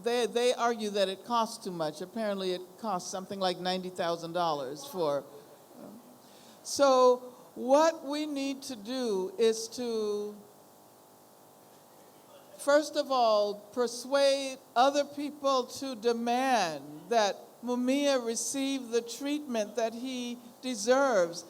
they argue that it costs too much. Apparently it costs something like $90,000 for. So what we need to do is to, first of all, persuade other people to demand that Mumia receive the treatment that he deserves.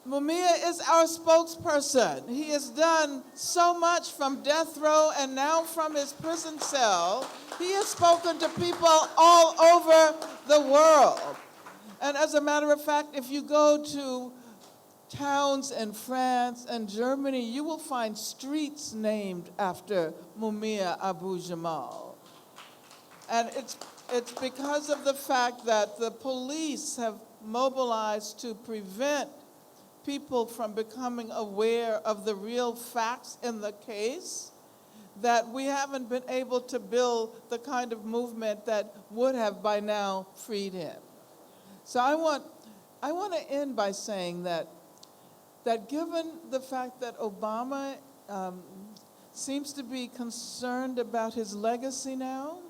Mumia is our spokesperson. He has done so much from death row and now from his prison cell. He has spoken to people all over the world. And as a matter of fact, if you go to towns in France and Germany, you will find streets named after Mumia Abu-Jamal. And it's because of the fact that the police have mobilized to prevent people from becoming aware of the real facts in the case, that we haven't been able to build the kind of movement that would have by now freed him. So I want to end by saying that given the fact that Obama seems to be concerned about his legacy now,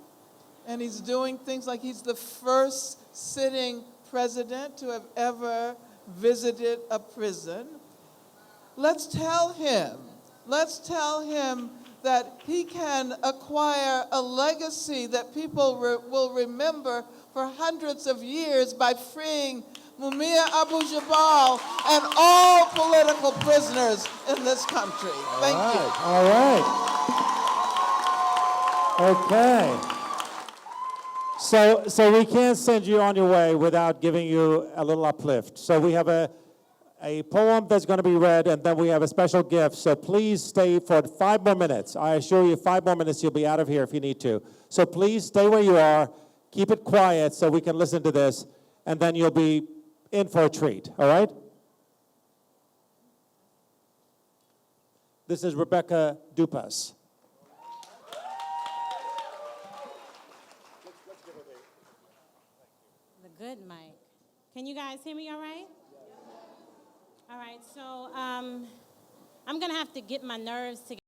and he's doing things like he's the first sitting president to have ever visited a prison, let's tell him that he can acquire a legacy that people will remember for hundreds of years by freeing Mumia Abu-Jamal, and all political prisoners in this country. Thank you. All right. Okay. So we can't send you on your way without giving you a little uplift. So we have a poem that's going to be read, and then we have a special gift. So please stay for 5 more minutes. I assure you, 5 more minutes, you'll be out of here if you need to. So please stay where you are. Keep it quiet so we can listen to this, and then you'll be in for a treat, all right? This is Rebecca Dupas. The good mic. Can you guys hear me all right? All right, so I'm going to have to get my nerves together.